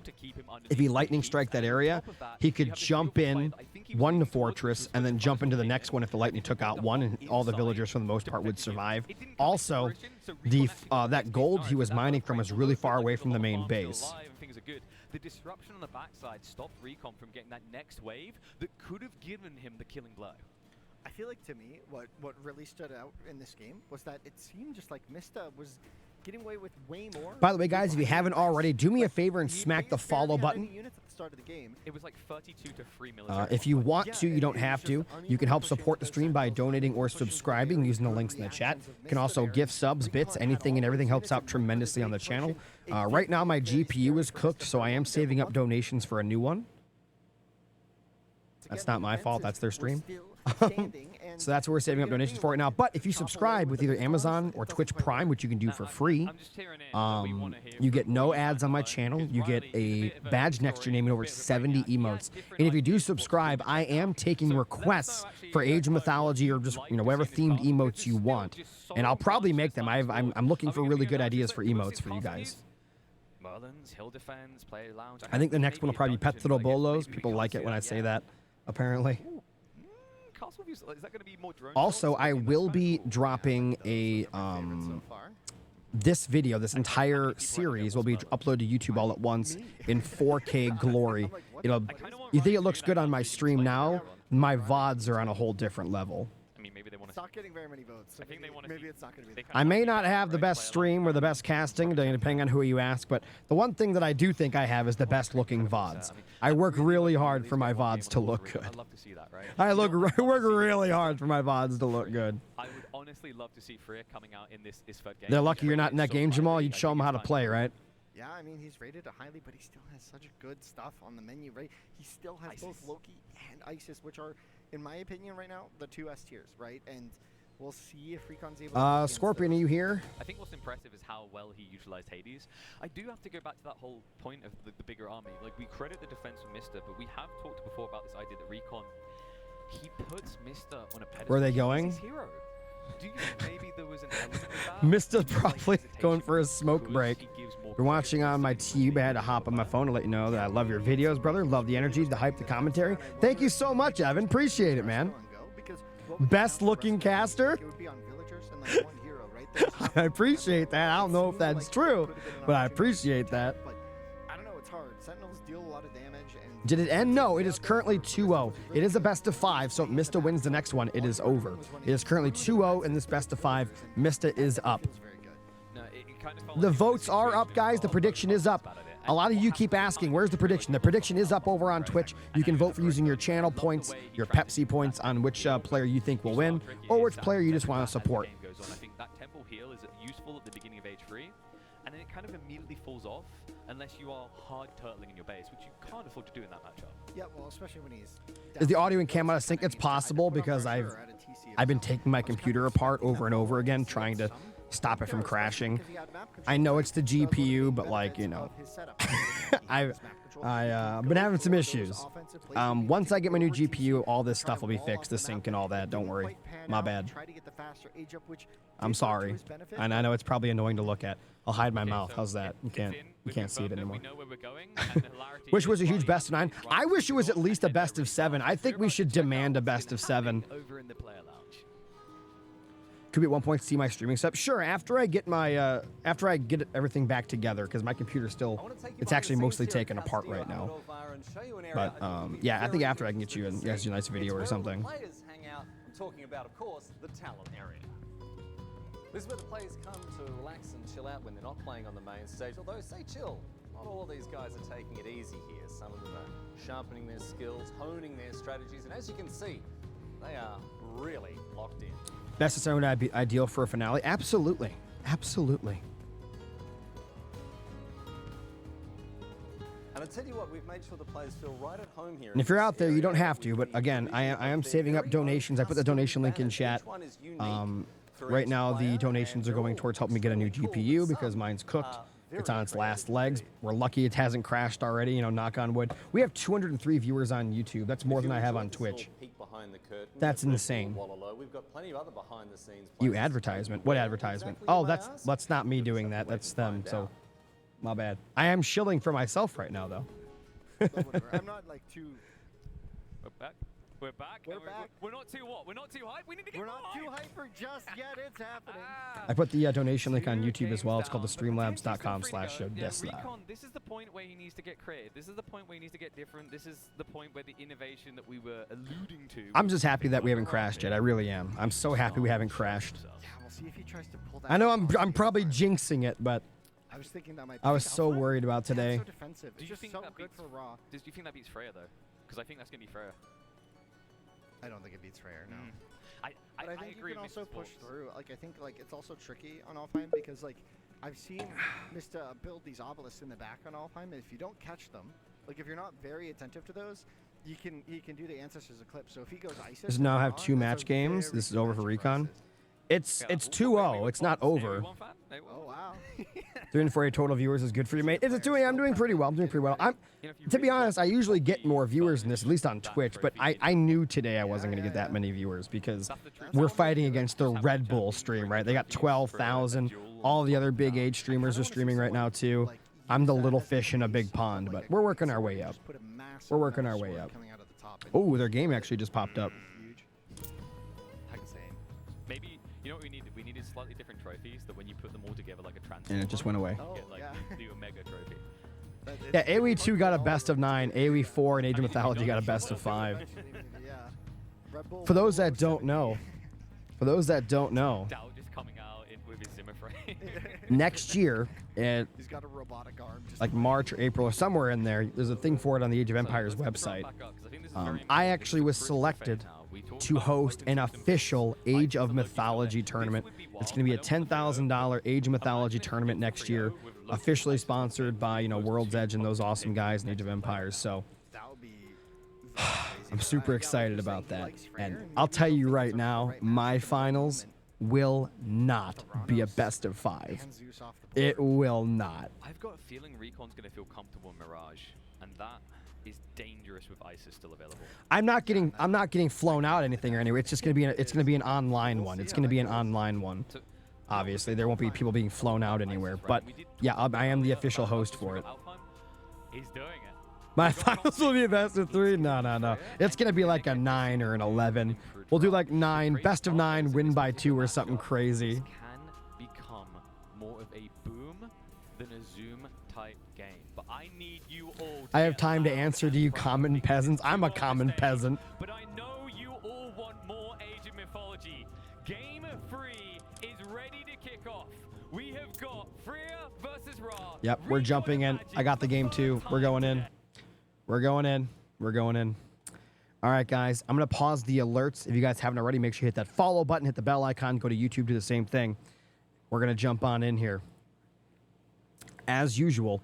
if he lightning strike that area, he could jump in one fortress and then jump into the next one if the lightning took out one, and all the villagers for the most part would survive. Also, that gold he was mining from was really far away from the main base. The disruption on the backside stopped Recon from getting that next wave that could have given him the killing blow. I feel like, to me, what really stood out in this game was that it seemed just like Mysta was getting away with way more. By the way, guys, if you haven't already, do me a favor and smack the follow button. Start of the game. It was like 32 to 3 military. If you want to, you don't have to. You can help support the stream by donating or subscribing using the links in the chat. You can also gift subs, bits, anything and everything helps out tremendously on the channel. Right now, my GPU is cooked, so I am saving up donations for a new one. That's not my fault. That's their stream. So that's what we're saving up donations for right now. But if you subscribe with either Amazon or Twitch Prime, which you can do for free, you get no ads on my channel. You get a badge next to your name and over 70 emotes. And if you do subscribe, I am taking requests for Age of Mythology or just whatever themed emotes you want, and I'll probably make them. I'm looking for really good ideas for emotes for you guys. I think the next one will probably be Petrobolos. People like it when I say that, apparently. Also, I will be dropping a this video, this entire series will be uploaded to YouTube all at once in 4K glory. It'll. You think it looks good on my stream now? My VODs are on a whole different level. I mean, maybe they want It's to. not getting very many votes. So I think they want to. maybe it's not going to be. I may not have the best stream or the best casting, depending on who you ask, but the one thing that I do think I have is the best looking VODs. I work really hard for my VODs to look good. I'd love to see that, right? I work really hard for my VODs to look good. I would honestly love to see Freya coming out in this third game. They're lucky you're not in that game, Jamal. You'd show them how to play, right? Yeah, I mean, he's rated highly, but he still has such good stuff on the menu, right? He still has both Loki and Isis, which are, in my opinion, right now, the two S tiers, right? And we'll see if Recon's able to Scorpion, are you here? I think what's impressive is how well he utilized Hades. I do have to go back to that whole point of the bigger army. Like, we credit the defense of Mista, but we have talked before about this idea that Recon, he puts Mista on a pedestal. Where are they He's going? his hero. Do you think maybe there was an element of that? Mista's Maybe, like, probably hesitation going for a smoke because break. he gives more You're watching credit on my to Mista. TV. I had to hop on my phone to let you know that I love your videos, brother. Love the energy, the hype, the commentary. Thank you so much, Evan. Appreciate it, man. Best looking caster? It would be on villagers and like one hero, right? There's I appreciate that. I don't know if that's true, but I appreciate that. But I don't know, it's hard. Sentinels deal a lot of damage. And Did it end? No, it is currently 2-0. It is a best of 5, so if Mista wins the next one, it is over. It is currently 2-0 in this best of 5. Mista is up. feels very good. No, it kind of felt The like votes are up, guys. The prediction is up. A lot of you keep asking, where's the prediction? The prediction is up over on Twitch. You can vote for using your channel points, your Pepsi points on which player you think will win, or which player you just want to support. As the game goes on, I think that temple heal is useful at the beginning of Age 3, and then it kind of immediately falls off unless you are hard turtling in your base, which you can't afford to do in that matchup. Yeah, well, especially when he's. Is the audio and cam out of sync? It's possible because I've been taking my computer apart over and over again, trying to stop it from crashing. I know it's the GPU, but like, you know, I've been having some issues. Once I get my new GPU, all this stuff will be fixed, the sync and all that. Don't worry. My bad. I'm sorry. And I know it's probably annoying to look at. I'll hide my mouth. How's that? You can't see it anymore. We know where we're going, and the hilarity Wish it was a is huge like- best of 9. I wish it was at least a best of 7. I think we should demand a best of 7. Over in the player lounge. Could be at one point see my streaming setup. Sure, after I get my everything back together, because my computer's still, it's actually mostly taken apart right now. But yeah, I think after I can get you a nice video or something. Players hang out. I'm talking about, of course, the talent area. This is where the players come to relax and chill out when they're not playing on the main stage. Although, say chill, not all of these guys are taking it easy here. Some of them are sharpening their skills, honing their strategies, and as you can see, they are really locked in. Best of 7 would be ideal for a finale. Absolutely, absolutely. And I tell you what, we've made sure the players feel right at home here. And if you're out there, you don't have to. But again, I am saving up donations. I put the donation link in chat. Right now, the donations are going towards helping me get a new GPU because mine's cooked. It's on its last legs. We're lucky it hasn't crashed already, you know, knock on wood. We have 203 viewers on YouTube. That's more than I have on Twitch. That's insane. You advertisement? What advertisement? Oh, that's not me doing that. That's them, so my bad. I am shilling for myself right now, though. I'm not like too. We're back. We're back. We're and back. We're not too what? We're not too hype. We need to get We're not more too hype. hyper just yet. It's happening. I put the donation link on YouTube as well. It's called the streamlabs.com/show. Recon, this is the point where he needs to get creative. This is the point where he needs to get different. This is the point where the innovation that we were alluding to. I'm just happy that we haven't crashed yet. I really am. I'm so happy we haven't crashed. Yeah, we'll see if he tries to pull that. I know off. I'm probably jinxing it, but I was thinking that might. I was so worried about Yeah, today. it's so defensive. Do It's you just think so that good beats for Raw. Do you think that beats Freya though? Because I think that's gonna be Freya. I don't think it beats Freyr. No. I But I think agree you can with also Mr. push Sports. through. Like I think like it's also tricky on Alfheim because like I've seen Mista build these obelisks in the back on Alfheim, and if you don't catch them, like if you're not very attentive to those, he can do the Ancestors Eclipse. So if he goes Isis, Does now have on, 2 that's match a games. very This is good over for matchup Recon. Isis. It's Yeah, 2-0. It's not over. Oh wow. 348 total viewers is good for you, mate. I'm doing pretty well. I'm doing pretty well. To be honest, I usually get more viewers than this, at least on Twitch. But I knew today I wasn't going to get that many viewers because we're fighting against the RedBull stream, right? They got 12,000. All the other big age streamers are streaming right now too. I'm the little fish in a big pond, but we're working our way up. We're working our way up. Oh, their game actually just popped up. Huge. Maybe you know what we needed? We needed slightly different trophies that when you put them all together like a and it just went away. Oh, Get like yeah. the Omega trophy. Yeah, AoE 2 got a best of 9. AoE 4 and Age of Mythology got a best of 5. Yeah. RedBull For those that over don't 70. know, for those that don't know, Dow just coming out with his Zimmer frame. next year, at He's got a robotic arm. Just like March or April or somewhere in there, there's a thing for it on the Age of Empires website. I actually was selected to host an official Age of Mythology tournament. It's going to be a $10,000 Age of Mythology tournament next year, officially sponsored by, World's Edge and those awesome guys in Age of Empires. So that would be very crazy. I'm super Yeah, excited you're saying about he that. likes Freyr, And and I'll he tell you knows right the now, right my matchup at the finals moment. will not be a Theranos best of 5. and Zeus off the It board. will not. I've got a feeling Recon's going to feel comfortable in Mirage, and that is dangerous with ISIS still available. I'm not getting flown out anything or anywhere. It's just gonna be an online one. It's gonna be an online one. So, Obviously, there won't be people being flown out anywhere. But yeah, I am the official host for it. He's doing it. My finals will be a best of 3. No. It's gonna be like a 9 or an 11. We'll do like 9, best of 9, win by 2 or something crazy. This can become more of a boom than a Zoom type game. But I need you all I have get time to loud answer and to you proud common because peasants. I'm a you common understand. peasant. But I know you all want more Age of Mythology. Game 3 is ready to kick off. We have got Freya versus Ra. Yep, we're Recon jumping in. Magic I got the for game too. first We're time going in. today. We're going in. We're going in. All right, guys. I'm going to pause the alerts. If you guys haven't already, make sure you hit that follow button, hit the bell icon, go to YouTube, do the same thing. We're going to jump on in here. As usual,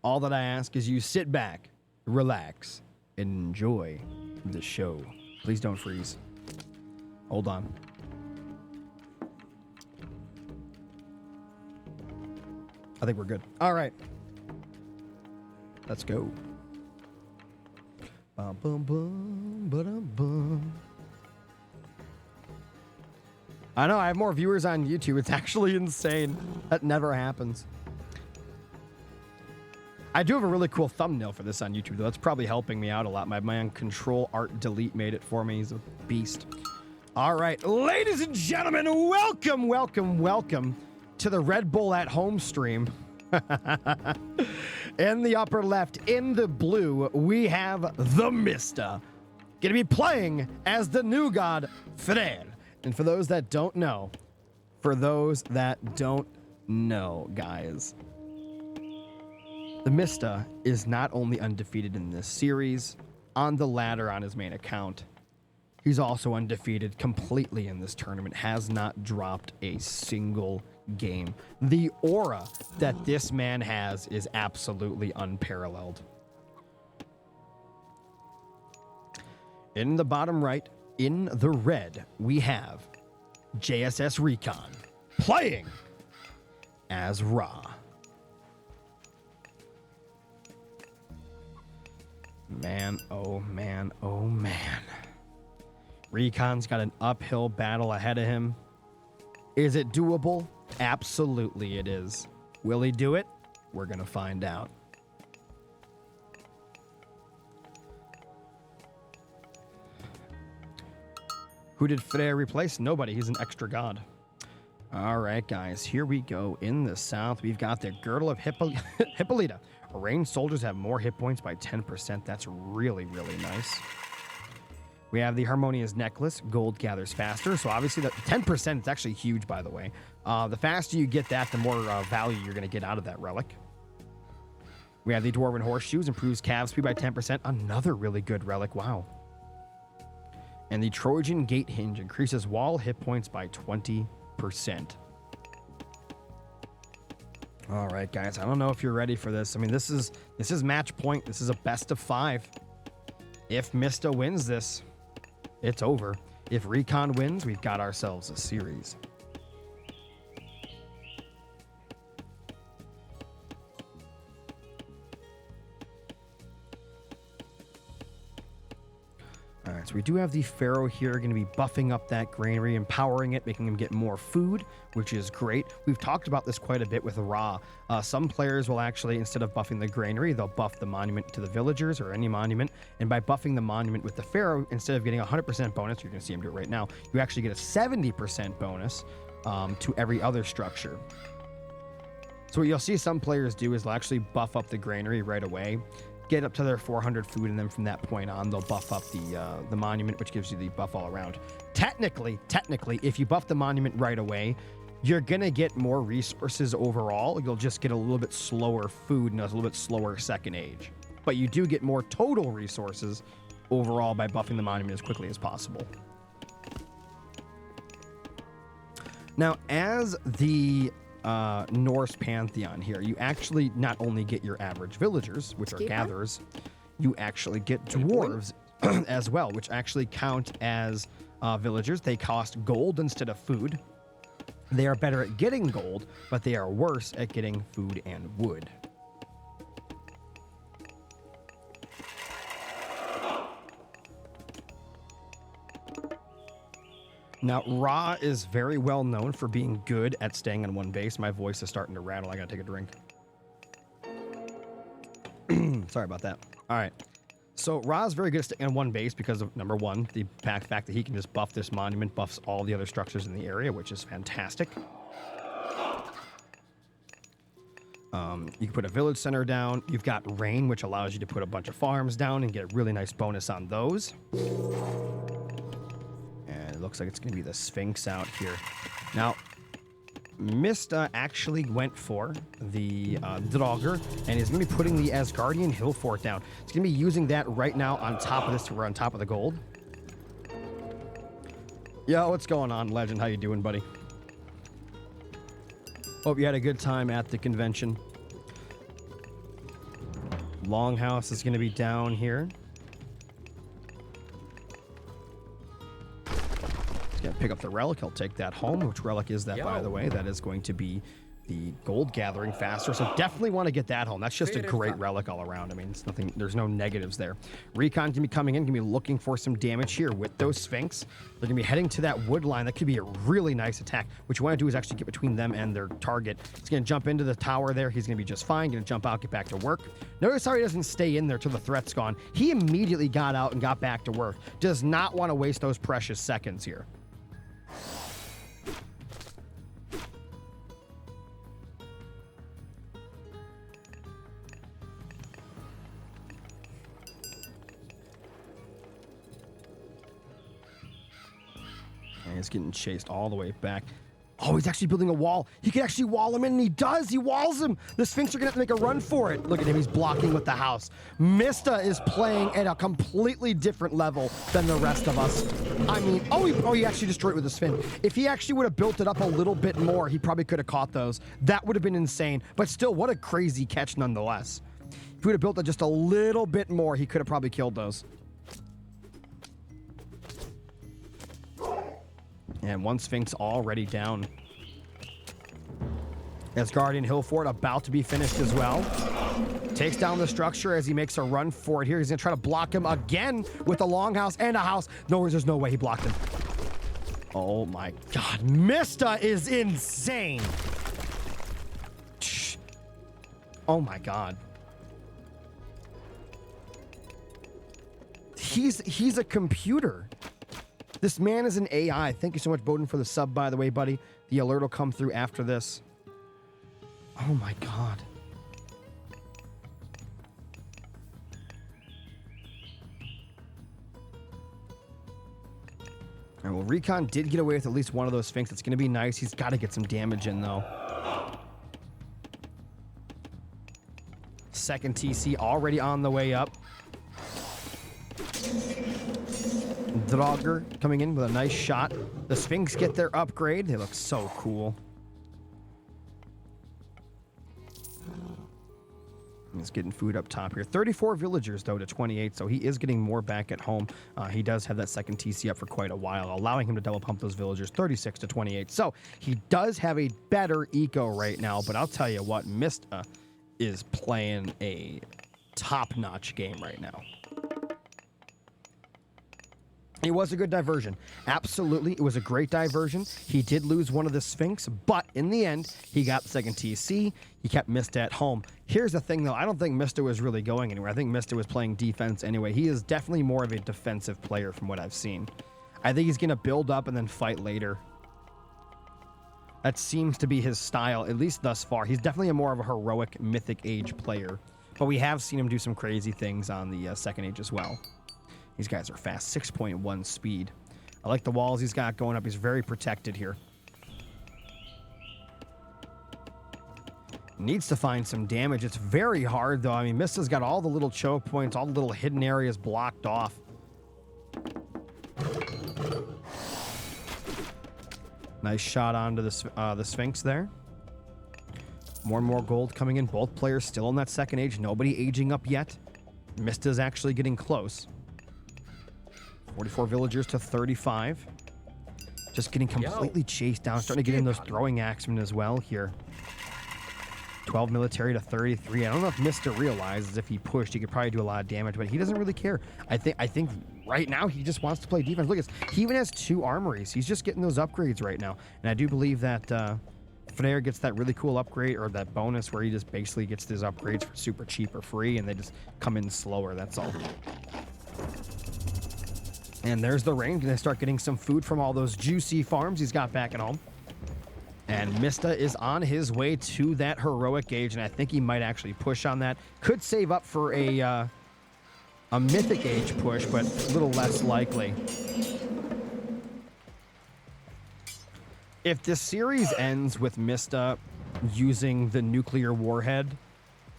all that I ask is you sit back, relax, and enjoy the show. Please don't freeze. Hold on. I think we're good. All right. Let's go. Bum, bum, bum, ba-dum, bum. I know, I have more viewers on YouTube. It's actually insane. That never happens. I do have a really cool thumbnail for this on YouTube, though. That's probably helping me out a lot. My man Control Art Delete made it for me. He's a beast. All right, ladies and gentlemen, welcome to the RedBull at Home stream. In the upper left, in the blue, we have TheMista. Gonna be playing as the new god, Freyr. And for those that don't know, guys, TheMista is not only undefeated in this series, on the ladder on his main account, he's also undefeated completely in this tournament, has not dropped a single game. The aura that this man has is absolutely unparalleled. In the bottom right, in the red, we have JSS Recon playing as Ra. Man, oh man, oh man. Recon's got an uphill battle ahead of him. Is it doable? Absolutely it is. Will he do it? We're gonna find out. Who did Freyr replace? Nobody. He's an extra god. All right, guys. Here we go. In the south, we've got the Girdle of Hippolyta. Ranged soldiers have more hit points by 10%. That's really, really nice. We have the Harmonious Necklace. Gold gathers faster. So obviously, the 10% is actually huge, by the way. The faster you get that, the more value you're going to get out of that relic. We have the Dwarven Horseshoes. Improves calf speed by 10%. Another really good relic. Wow. And the Trojan Gate Hinge increases wall hit points by 20%. All right, guys. I don't know if you're ready for this. I mean, this is match point. This is a best of 5. If Mista wins this, it's over. If Recon wins, we've got ourselves a series. All right, so we do have the Pharaoh here going to be buffing up that granary, empowering it, making him get more food, which is great. We've talked about this quite a bit with Ra. Some players will actually, instead of buffing the granary, they'll buff the monument to the villagers or any monument. And by buffing the monument with the Pharaoh, instead of getting a 100% bonus, you're going to see him do it right now, you actually get a 70% bonus to every other structure. So what you'll see some players do is they'll actually buff up the granary right away, get up to their 400 food, and then from that point on, they'll buff up the monument, which gives you the buff all around. Technically, if you buff the monument right away, you're going to get more resources overall. You'll just get a little bit slower food and a little bit slower second age. But you do get more total resources overall by buffing the monument as quickly as possible. Now, as the Norse pantheon here, you actually not only get your average villagers, which are gatherers, you actually get dwarves as well, which actually count as villagers. They cost gold instead of food. They are better at getting gold, but they are worse at getting food and wood. Now, Ra is very well known for being good at staying on one base. My voice is starting to rattle. I gotta take a drink. Sorry about that. All right. So Ra is very good at staying on one base because of, number one, the fact that he can just buff this monument, buffs all the other structures in the area, which is fantastic. You can put a village center down. You've got rain, which allows you to put a bunch of farms down and get a really nice bonus on those. And it looks like it's going to be the Sphinx out here. Now, Mythology actually went for the Draugr and is going to be putting the Asgardian Hill Fort down. It's going to be using that right now on top of this to run on top of the gold. Yo, what's going on, Legend? How you doing, buddy? Hope you had a good time at the convention. Longhouse is going to be down here. He's going to pick up the relic. He'll take that home. Which relic is that, by the way? That is going to be the gold gathering faster. So definitely want to get that home. That's just a great relic all around. I mean, it's nothing. There's no negatives there. Recon can be coming in, can be looking for some damage here with those Sphinx. They're going to be heading to that wood line. That could be a really nice attack. What you want to do is actually get between them and their target. He's going to jump into the tower there. He's going to be just fine. Going to jump out, get back to work. Notice how he doesn't stay in there till the threat's gone. He immediately got out and got back to work. Does not want to waste those precious seconds here. And he's getting chased all the way back. Oh, he's actually building a wall. He can actually wall him in, and he does. He walls him. The Sphinx are going to have to make a run for it. Look at him. He's blocking with the house. Mythology is playing at a completely different level than the rest of us. I mean, he actually destroyed it with the Sphinx. If he actually would have built it up a little bit more, he probably could have caught those. That would have been insane. But still, what a crazy catch nonetheless. If he would have built it just a little bit more, he could have probably killed those. And one Sphinx already down. Asgardian Hill Fort about to be finished as well. Takes down the structure as he makes a run for it here. He's going to try to block him again with a longhouse and a house. No, there's no way he blocked him. Oh my God. Mythology is insane. Oh my God. He's a computer. This man is an AI. Thank you so much, Bowden, for the sub, by the way, buddy. The alert will come through after this. Oh, my God. All right, well, Recon did get away with at least one of those Sphinx. It's going to be nice. He's got to get some damage in, though. Second TC already on the way up. Draugr coming in with a nice shot. The Sphinx get their upgrade. They look so cool. He's getting food up top here. 34 villagers, though, to 28, so he is getting more back at home. He does have that second TC up for quite a while, allowing him to double pump those villagers, 36 to 28. So he does have a better eco right now, but I'll tell you what, Mythology is playing a top-notch game right now. It was a good diversion. Absolutely. It was a great diversion. He did lose one of the Sphinx, but in the end, he got the second TC. He kept Mythology at home. Here's the thing, though. I don't think Mythology was really going anywhere. I think Mythology was playing defense anyway. He is definitely more of a defensive player from what I've seen. I think he's going to build up and then fight later. That seems to be his style, at least thus far. He's definitely more of a heroic Mythic Age player, but we have seen him do some crazy things on the Second Age as well. These guys are fast, 6.1 speed. I like the walls he's got going up. He's very protected here. Needs to find some damage. It's very hard, though. I mean, Mista's got all the little choke points, all the little hidden areas blocked off. Nice shot onto the Sphinx there. More and more gold coming in. Both players still in that Second Age. Nobody aging up yet. Mista's actually getting close. 44 villagers to 35. Just getting completely chased down. Starting to get in those throwing axemen as well here. 12 military to 33. I don't know if Mista realizes if he pushed, he could probably do a lot of damage, but he doesn't really care. I think right now he just wants to play defense. Look, he even has 2 armories. He's just getting those upgrades right now. And I do believe that Freyr gets that really cool upgrade, or that bonus where he just basically gets these upgrades for super cheap or free, and they just come in slower. That's all. And there's the rain. Gonna start getting some food from all those juicy farms he's got back at home. And Mista is on his way to that heroic gauge, and I think he might actually push on that. Could save up for a mythic age push, but a little less likely. If the series ends with Mista using the nuclear warhead,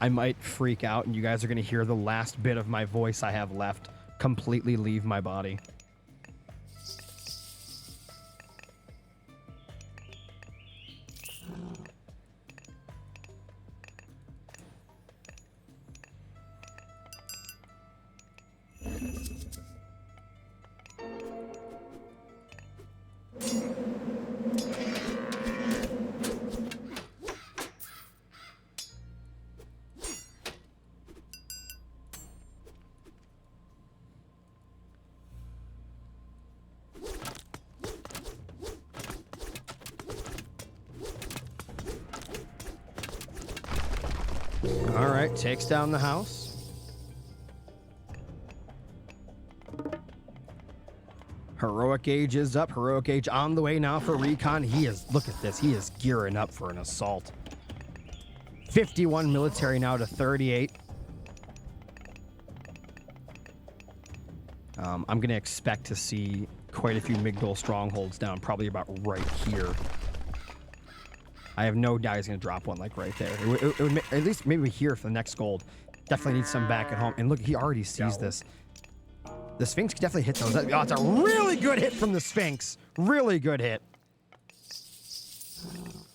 I might freak out, and you guys are going to hear the last bit of my voice I have left completely leave my body. All right, takes down the house. Heroic Age is up. Heroic Age on the way now for Recon. He is, look at this, he is gearing up for an assault. 51 military now to 38. I'm going to expect to see quite a few Migdol strongholds down, probably about right here. I have no doubt he's going to drop one like right there. It would at least maybe here for the next gold. Definitely need some back at home. And look, he already sees this. The Sphinx can definitely hit those. Oh, it's a really good hit from the Sphinx. Really good hit.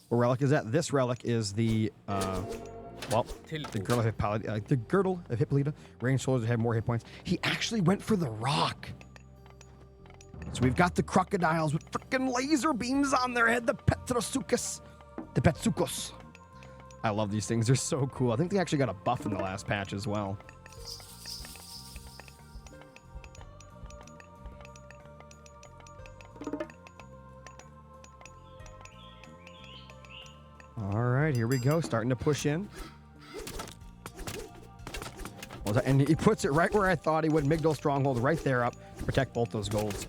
What relic is that? This relic is the, well, the Girdle of Hippolyta. Ranged soldiers have more hit points. He actually went for the rock. So we've got the crocodiles with freaking laser beams on their head. The Petrosuchus. The Petsukos. I love these things. They're so cool. I think they actually got a buff in the last patch as well. All right, here we go. Starting to push in. And he puts it right where I thought he would. Migdol Stronghold right there up to protect both those golds.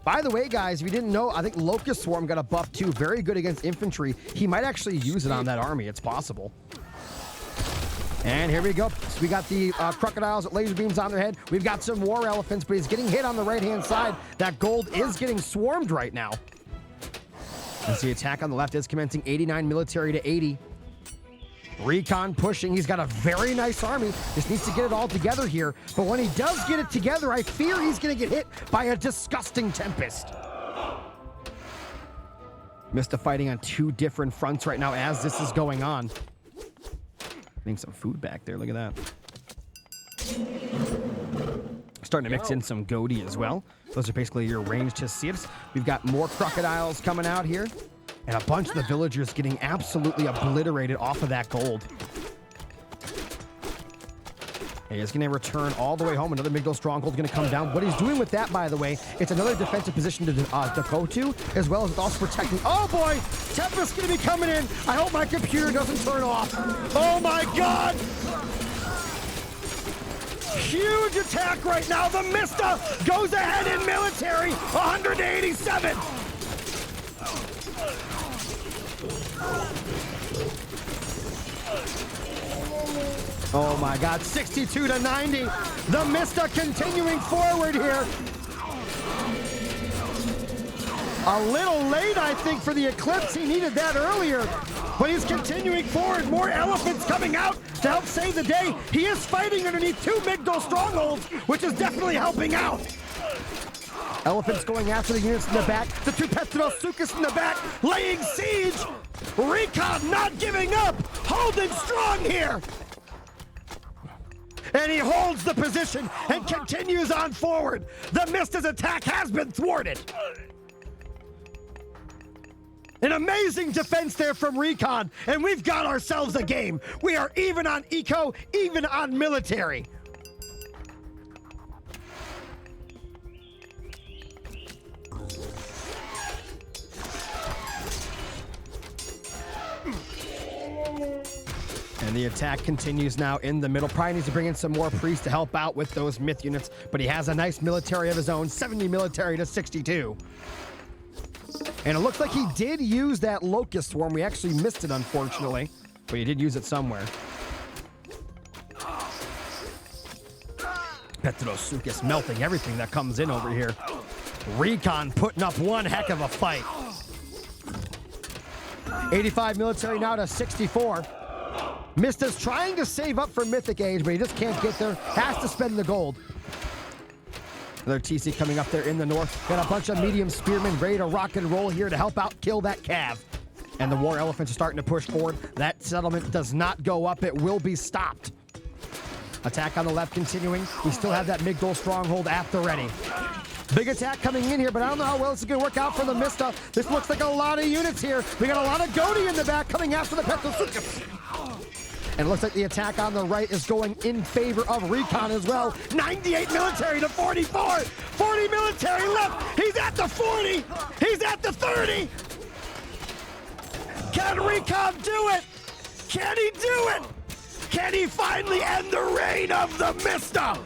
By the way, guys, if you didn't know, I think Locust Swarm got a buff too. Very good against infantry. He might actually use it on that army. It's possible. And here we go. So we got the crocodiles with laser beams on their head. We've got some war elephants, but he's getting hit on the right-hand side. That gold is getting swarmed right now. As the attack on the left is commencing, 89 military to 80. Recon pushing. He's got a very nice army. Just needs to get it all together here. But when he does get it together, I fear he's going to get hit by a disgusting Tempest. Mista fighting on 2 different fronts right now as this is going on. Getting some food back there. Look at that. Starting to mix in some Goaty as well. Those are basically your ranged Hasids. We've got more crocodiles coming out here. And a bunch of the villagers getting absolutely obliterated off of that gold. He is going to return all the way home. Another Migdol Stronghold is going to come down. What he's doing with that, by the way, it's another defensive position to go to, as well as it's also protecting. Oh, boy! Tempest's going to be coming in. I hope my computer doesn't turn off. Oh, my God! Huge attack right now. The Mista goes ahead in military. 187. Oh my God, 62 to 90. TheMista continuing forward here. A little late, I think, for the Eclipse. He needed that earlier, but he's continuing forward. More elephants coming out to help save the day. He is fighting underneath two Migdol strongholds, which is definitely helping out. Elephants going after the units in the back. The two Petrosuchus in the back, laying siege. Recon not giving up, holding strong here. And he holds the position and continues on forward. TheMista's attack has been thwarted. An amazing defense there from Recon, and we've got ourselves a game. We are even on eco, even on military. And the attack continues now in the middle. Probably needs to bring in some more priests to help out with those myth units, but he has a nice military of his own, 70 military to 62. And it looks like he did use that Locust Swarm. We actually missed it, unfortunately, but he did use it somewhere. Petrosuchus melting everything that comes in over here. Recon putting up one heck of a fight. 85 military now to 64. Mista's trying to save up for Mythic Age, but he just can't get there. Has to spend the gold. Another TC coming up there in the north. Got a bunch of medium spearmen ready to rock and roll here to help out kill that cav. And the war elephants are starting to push forward. That settlement does not go up. It will be stopped. Attack on the left continuing. We still have that Migdol stronghold at the ready. Big attack coming in here, but I don't know how well this is going to work out for TheMista. This looks like a lot of units here. We got a lot of Godi in the back coming after the Petrosuchus. And it looks like the attack on the right is going in favor of Recon as well. 98 military to 44. 40 military left. He's at the 40. He's at the 30. Can Recon do it? Can he do it? Can he finally end the reign of TheMista?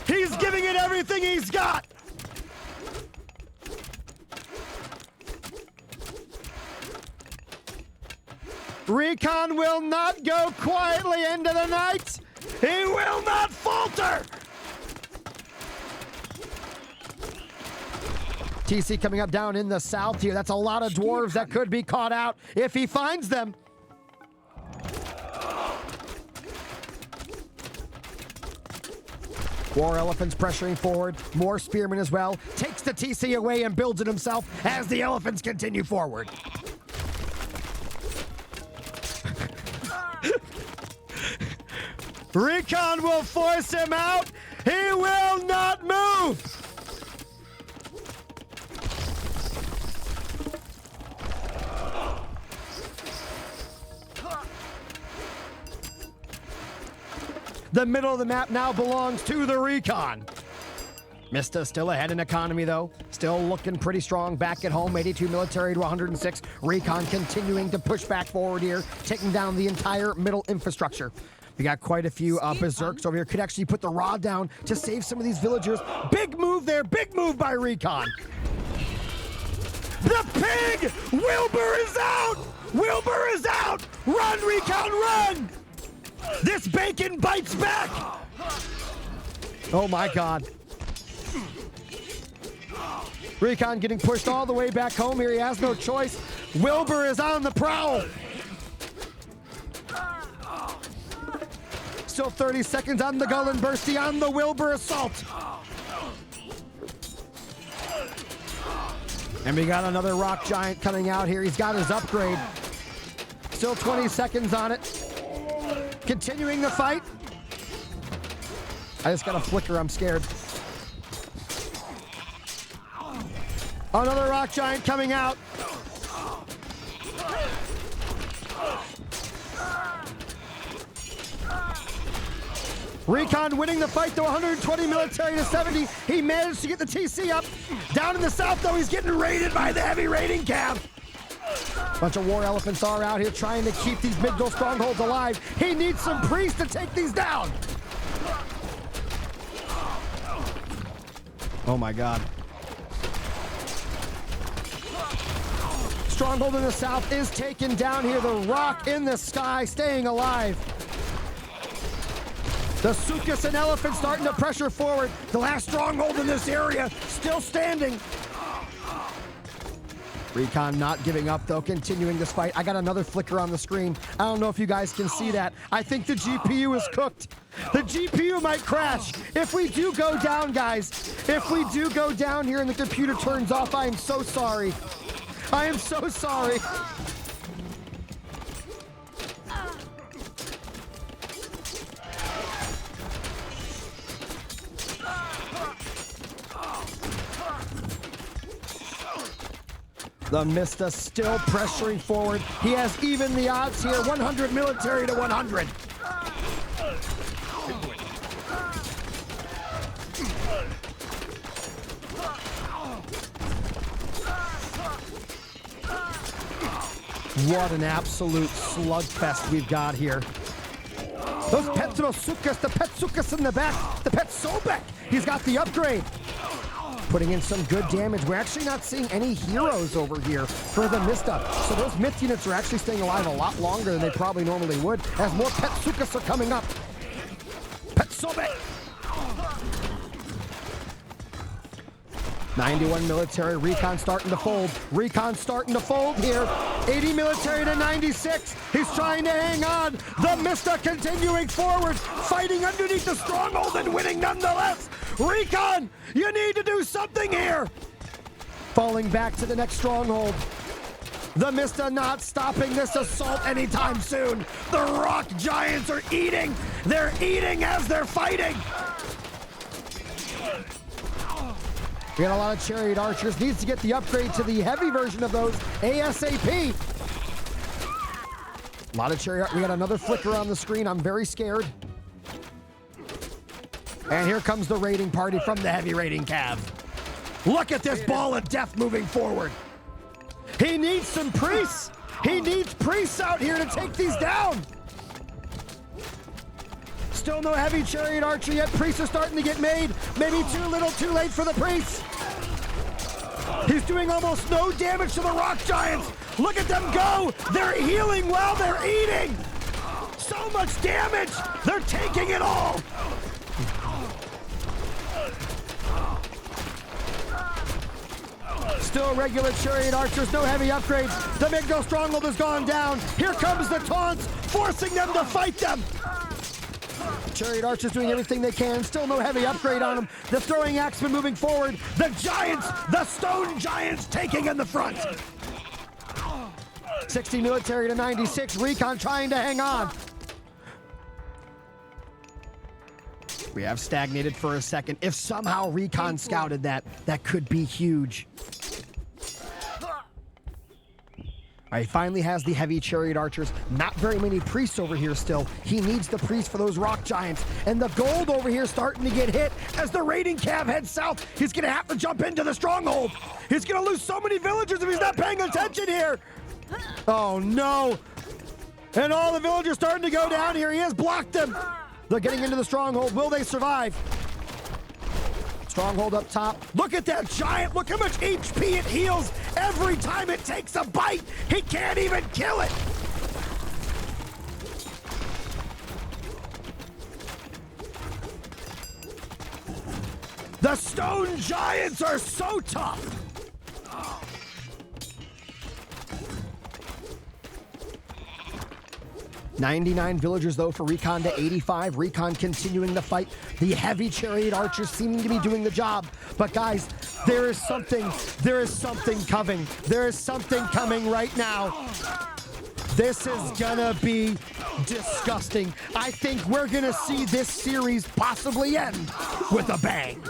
He's giving it everything he's got. Recon will not go quietly into the night. He will not falter. TC coming up down in the south here. That's a lot of dwarves that could be caught out if he finds them. War elephants pressuring forward. More spearmen as well. Takes the TC away and builds it himself as the elephants continue forward. Recon will force him out. He will not move. The middle of the map now belongs to the Recon. Mista still ahead in economy, though. Still looking pretty strong back at home. 82 military to 106. Recon continuing to push back forward here, taking down the entire middle infrastructure. We got quite a few berserks over here. Could actually put the Raw down to save some of these villagers. Big move there. Big move by Recon. The pig! Wilbur is out! Wilbur is out! Run, Recon, run! This bacon bites back! Oh my God. Recon getting pushed all the way back home here. He has no choice. Wilbur is on the prowl. Still 30 seconds on the Gullen Bursty on the Wilbur assault. And we got another rock giant coming out here. He's got his upgrade. Still 20 seconds on it. Continuing the fight. I just got a flicker. I'm scared. Another rock giant coming out. Recon winning the fight, though, 120 military to 70. He managed to get the TC up. Down in the south, though, he's getting raided by the heavy raiding cav. Bunch of war elephants are out here trying to keep these Migdol strongholds alive. He needs some priests to take these down. Oh, my God. stronghold in the south is taken down here. The rock in the sky staying alive. The Sukas and Elephant starting to pressure forward. The last stronghold in this area still standing. Recon not giving up, though, continuing this fight. I got another flicker on the screen. I don't know if you guys can see that. I think the GPU is cooked. The GPU might crash. If we do go down, guys, if we do go down here and the computer turns off, I am so sorry. I am so sorry. TheMista still pressuring forward. He has even the odds here. 100 military to 100. What an absolute slugfest we've got here. Those Petrosukas, the Petsukas in the back, the Petsobek. He's got the upgrade. Putting in some good damage. We're actually not seeing any heroes over here for TheMista. So those myth units are actually staying alive a lot longer than they probably normally would, as more Petsukas are coming up. Petsobek. 91 military, Recon starting to fold. Recon starting to fold here. 80 military to 96. He's trying to hang on. TheMista continuing forward, fighting underneath the stronghold and winning nonetheless. Recon, you need to do something here. Falling back to the next stronghold. TheMista not stopping this assault anytime soon. The rock giants are eating. They're eating as they're fighting. We got a lot of chariot archers. Needs to get the upgrade to the heavy version of those ASAP. A lot of chariot. We got another flicker on the screen. I'm very scared. And here comes the raiding party from the heavy raiding cav. Look at this ball of death moving forward. He needs some priests. He needs priests out here to take these down. Still no heavy chariot archer yet. Priests are starting to get made. Maybe too little, too late for the priests. He's doing almost no damage to the rock giants. Look at them go. They're healing while they're eating. So much damage. They're taking it all. Still regular chariot archers, no heavy upgrades. The Migdal stronghold has gone down. Here comes the taunts, forcing them to fight them. Chariot archers doing everything they can. Still no heavy upgrade on them. The throwing axemen moving forward. The giants, the stone giants taking in the front. 60 military to 96. Recon trying to hang on. We have stagnated for a second. If somehow Recon scouted that, that could be huge. All right, he finally has the heavy chariot archers. Not very many priests over here still. He needs the priests for those rock giants. And the gold over here starting to get hit as the raiding cav heads south. He's gonna have to jump into the stronghold. He's gonna lose so many villagers if he's not paying attention here. Oh no. And all the villagers starting to go down here. He has blocked them. They're getting into the stronghold. Will they survive? Stronghold up top. Look at that giant. Look how much HP it heals every time it takes a bite. He can't even kill it. The stone giants are so tough. 99 villagers, though, for Recon to 85. Recon continuing the fight. The heavy chariot archers seeming to be doing the job. But, guys, there is something coming. There is something coming right now. This is gonna be disgusting. I think we're gonna see this series possibly end with a bang.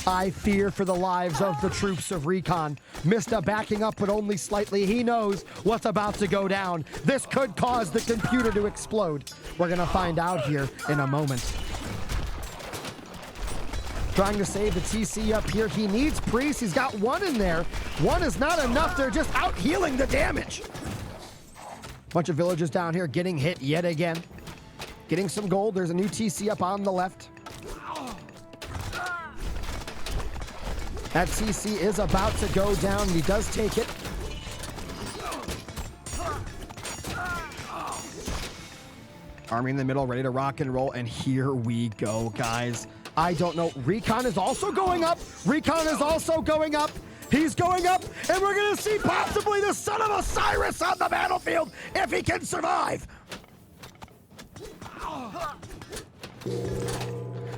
I fear for the lives of the troops of Recon. Mista backing up, but only slightly. He knows what's about to go down. This could cause the computer to explode. We're gonna find out here in a moment. Trying to save the TC up here. He needs priests. He's got one in there. One is not enough. They're just out healing the damage. Bunch of villagers down here getting hit yet again. Getting some gold. There's a new TC up on the left. That CC is about to go down. He does take it. Army in the middle, ready to rock and roll, and here we go, guys. I don't know. Recon is also going up. Recon is also going up. He's going up, and we're going to see possibly the son of Osiris on the battlefield if he can survive.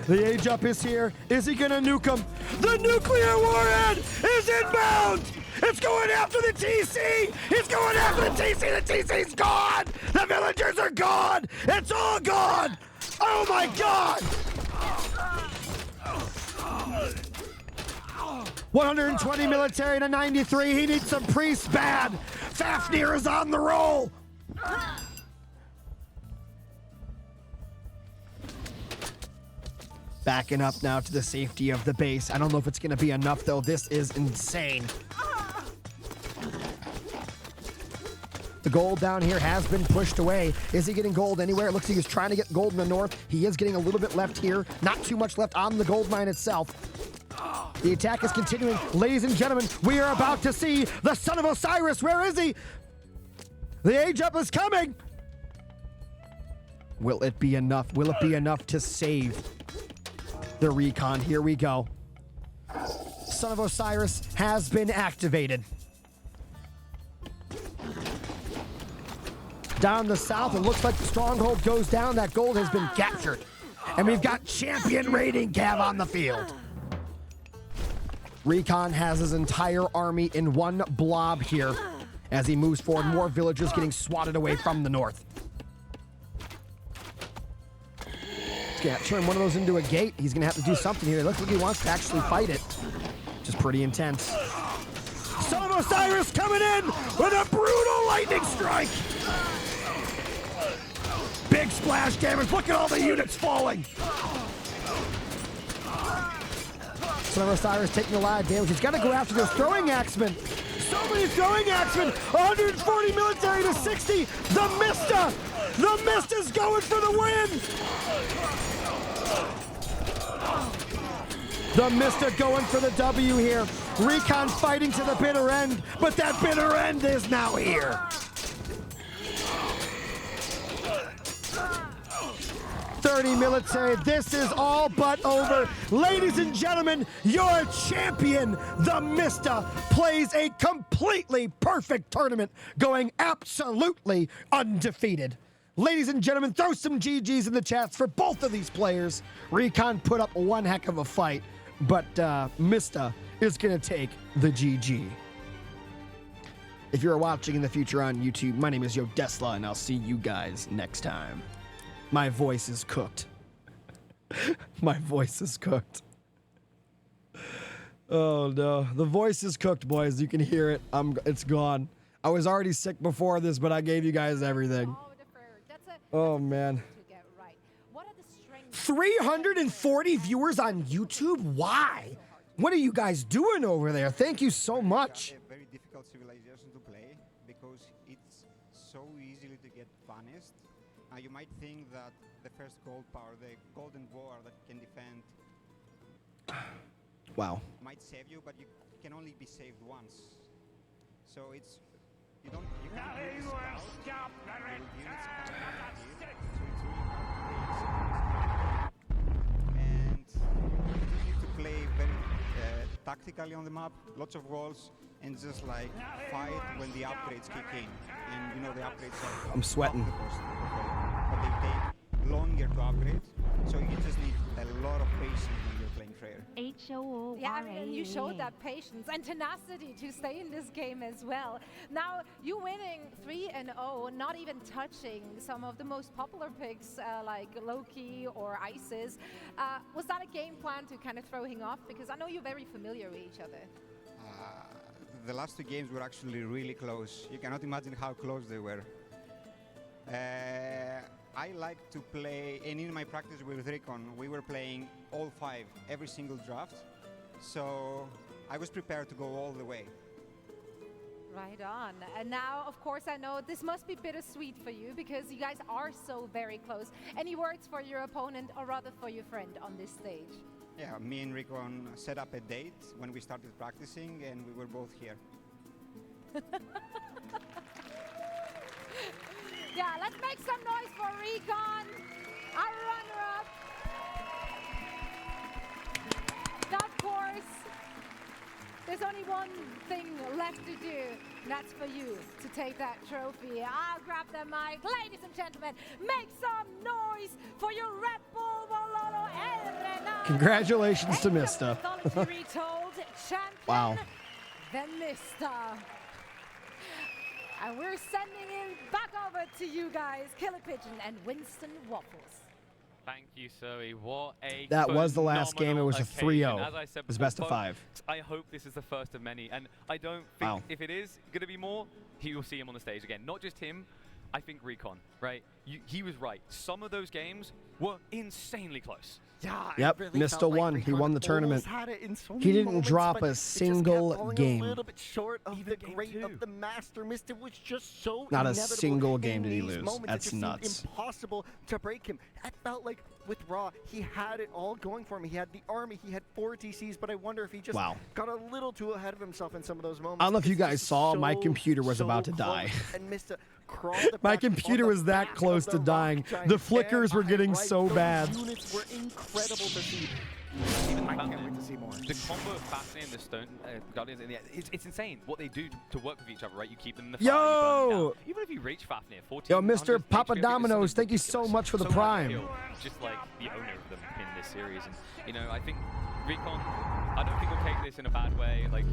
The age up is here. Is he going to nuke him? The nuclear warhead is inbound. It's going after the TC. He's going after the TC. The TC's gone. The villagers are gone. It's all gone. Oh my God. 120 military to 93. He needs some priests bad. Fafnir is on the roll. Backing up now to the safety of the base. I don't know if it's going to be enough, though. This is insane. The gold down here has been pushed away. Is he getting gold anywhere? It looks like he's trying to get gold in the north. He is getting a little bit left here. Not too much left on the gold mine itself. The attack is continuing. Ladies and gentlemen, we are about to see the son of Osiris. Where is he? The age up is coming. Will it be enough? Will it be enough to save the Recon? Here we go. Son of Osiris has been activated. Down the south, it looks like the stronghold goes down. That gold has been captured. And we've got champion raiding Cav on the field. Recon has his entire army in one blob here as he moves forward. More villagers getting swatted away from the north. He's gonna turn one of those into a gate. He's gonna have to do something here. It looks like he wants to actually fight it, which is pretty intense. Son of Osiris coming in with a brutal lightning strike. Big splash damage. Look at all the units falling. Son of Osiris taking a lot of damage. He's got to go after those throwing axemen. So many throwing axemen. 140 military to 60. TheMista. TheMista's going for the win. TheMista going for the W here. Recon fighting to the bitter end, but that bitter end is now here. 30 military. This is all but over. Ladies and gentlemen, your champion, TheMista, plays a completely perfect tournament, going absolutely undefeated. Ladies and gentlemen, throw some GGs in the chats for both of these players. Recon put up one heck of a fight, but Mista is going to take the GG. If you're watching in the future on YouTube, my name is Yo Desla, and I'll see you guys next time. My voice is cooked. My voice is cooked. Oh no, the voice is cooked, boys. You can hear it. It's gone. I was already sick before this, but I gave you guys everything. Oh man. 340 viewers on YouTube? Why? What are you guys doing over there? Thank you so much. A very difficult civilization to play because it's so easily to get punished. You might think that the first gold power, the golden war that can defend, wow, might save you, but you can only be saved once. So it's you can't really scout. The units can't attack you, so it's really hard to play. And you need to play very tactically on the map, lots of walls, and just like fight when the upgrades kick in. And you know the upgrades are I'm sweating. But they take longer to upgrade, so you just need a lot of patience when you're playing Freyr. Yeah, I mean, you showed that patience and tenacity to stay in this game as well. Now, you winning 3-0, not even touching some of the most popular picks like Loki or Isis. Was that a game plan to kind of throw him off? Because I know you're very familiar with each other. The last two games were actually really close. You cannot imagine how close they were. I like to play, and in my practice with Recon, we were playing all 5, every single draft. So I was prepared to go all the way. Right on. And now, of course, I know this must be bittersweet for you because you guys are so very close. Any words for your opponent or rather for your friend on this stage? Yeah, me and Recon set up a date when we started practicing, and we were both here. Yeah, let's make some noise for Recon, our runner-up. Now, of course, there's only one thing left to do, and that's for you to take that trophy. I'll grab the mic. Ladies and gentlemen, make some noise for your RedBull Bololo El Renal. Congratulations to Mista. Mythology Retold champion, Wow. TheMista. And we're sending it back over to you guys, Killer Pigeon and Winston Waffles. Thank you, Zoe. What a That was the last game. It was a phenomenal 3-0. occasion. As I said It was before, best of 5. folks, I hope this is the first of many, and I don't think Wow. if it is going to be more, he will see him on the stage again. Not just him, I think Recon, right? He was right. Some of those games were insanely close. Yeah, Yep, it really Mista felt like won. He Recon won the tournament. almost had it in so He many didn't moments, drop but a it just single kept falling game. A little bit short of Even the game great 2. of the master. Mista was just so Not a inevitable single in game did he these lose. moments. That's it just nuts. seemed impossible to break him. I felt like with Raw, he had it all going for him. He had the army, he had 4 TCs, but I wonder if he just Wow. got a little too ahead of himself in some of those moments. I don't know if you It's guys just saw, my so, computer was so about to close, die. And Mista crawled My back on computer the was that back close of to the dying. rock giant, The flickers were and getting right, so those bad. Units were incredible to see. Even the I can't Fascinating- wait to see more. The combo of Fascinating and the Stone Guardians, in the end, it's insane what they do to work with each other, right? You keep them in the fire, you burn them Yo! down. Even if you reach Fafnir, 14. Yo, Mr. Papa Domino's, thank you so much for the Prime. Just like the owner of them in this series, and you know, I think Recon, I don't think we'll take this in a bad way. Like,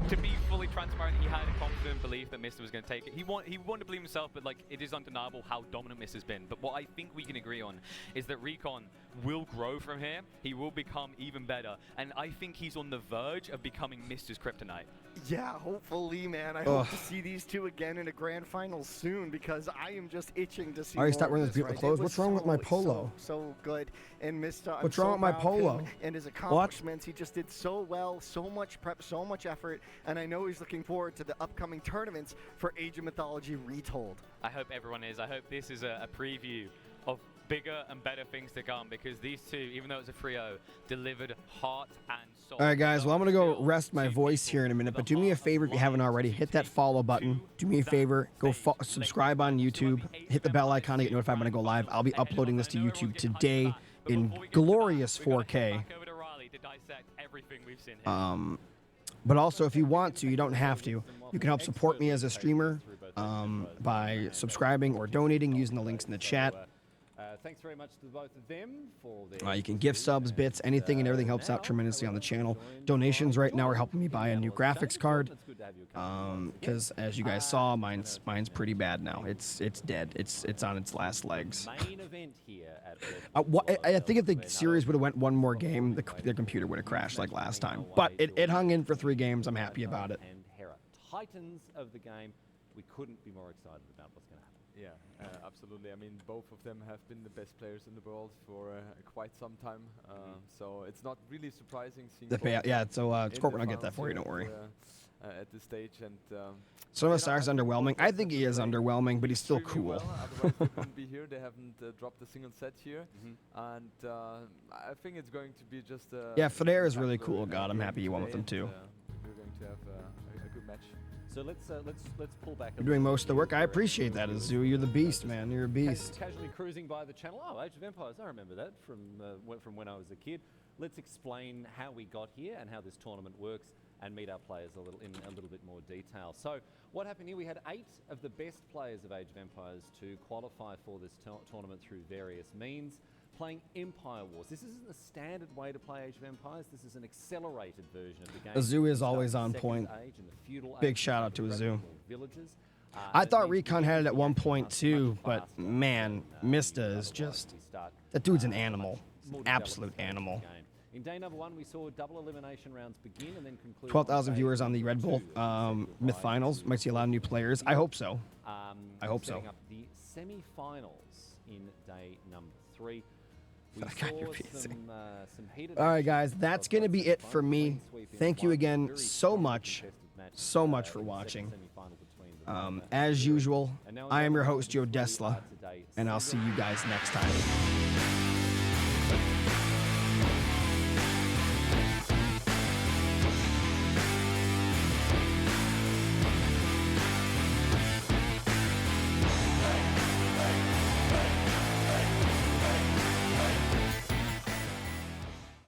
to be fully transparent, he had a confident belief that Mista was going to take it. He wanted to believe himself, but like, it is undeniable how dominant Mista's been. But what I think we can agree on is that Recon will grow from here. He will become even better, and I think he's on the verge of becoming Mista's kryptonite. Yeah, hopefully, man. I hope to see these two again in a grand final soon, because I am just itching to see. Alright, more stop of wearing this, those beautiful right? clothes. It What's was wrong with my so, polo? So good. And Mista, I'm What's so wrong with my proud of him polo? and his accomplishments. He just did so well, so much prep, so much effort, and I know he's looking forward to the upcoming tournaments for Age of Mythology Retold. I hope everyone is. I hope this is a preview of bigger and better things to come, because these two, even though it's a 3-0, delivered heart and soul. All right, guys. Well, I'm going to go Still rest my to voice people here in a minute, with but do me a favor if you haven't already. Hit that follow button. Do me a favor. Go subscribe on YouTube. Hit the bell icon to get notified when I go live. I'll be uploading this to YouTube today in glorious 4K. But also, if you want to, you don't have to. You can help support me as a streamer by subscribing or donating using the links in the chat. Thanks very much to both of them for their You can gift subs, bits, anything and everything helps out tremendously on the channel. Donations right now are helping me buy a new graphics card. Because as you guys saw, mine's pretty bad now. It's dead. It's on its last legs. main event here at I think if the series would have went one more game, the computer would have crashed like last time. But it hung in for 3 games. I'm happy about it. And Hera, titans of the game. We couldn't be more excited about what's going to happen. Yeah, absolutely. I mean, both of them have been the best players in the world for quite some time. So it's not really surprising seeing both Yeah, so in Scorpion the will get that finals for you, here don't worry. at this stage, and Some of Star's underwhelming. I think he is underwhelming, but he's still extremely cool. well, otherwise they wouldn't be here. They haven't dropped a single set here, and I think it's going to be just a Yeah, Flair is really spectacular cool. God, I'm happy you won with him today, too. and, we're going to have a good match. So let's pull back. You're doing most of the work. I appreciate that, Azu. You're the beast, man. You're a beast. Casually cruising by the channel. Oh, Age of Empires. I remember that from when I was a kid. Let's explain how we got here and how this tournament works, and meet our players in a little bit more detail. So what happened here? We had 8 of the best players of Age of Empires to qualify for this tournament through various means, playing Empire Wars. This isn't the standard way to play Age of Empires. This is an accelerated version of the game. Azu is Starting always on Second point. Age and the feudal Big age shout out to with Azu. reputable villages. I That thought means Recon had it at one point much too, faster but than man, Mista is just... we start, That dude's an much animal. more Absolute developed animal. game. In day number 1, we saw double elimination rounds begin and then conclude. 12,000 viewers on the Red Bull Myth Finals. Might see a lot of new players. I hope so. I hope so. Setting up the semi-finals in day number 3. We God, saw you're busy. some heated All right, action guys, across that's going to be it both for me. clean sweep in Thank you one again very so strongly much, contested match, so much for in the second watching. semi-final between the As usual, And now I am your again, host, Joe three Desla, today, and I'll see you guys next time.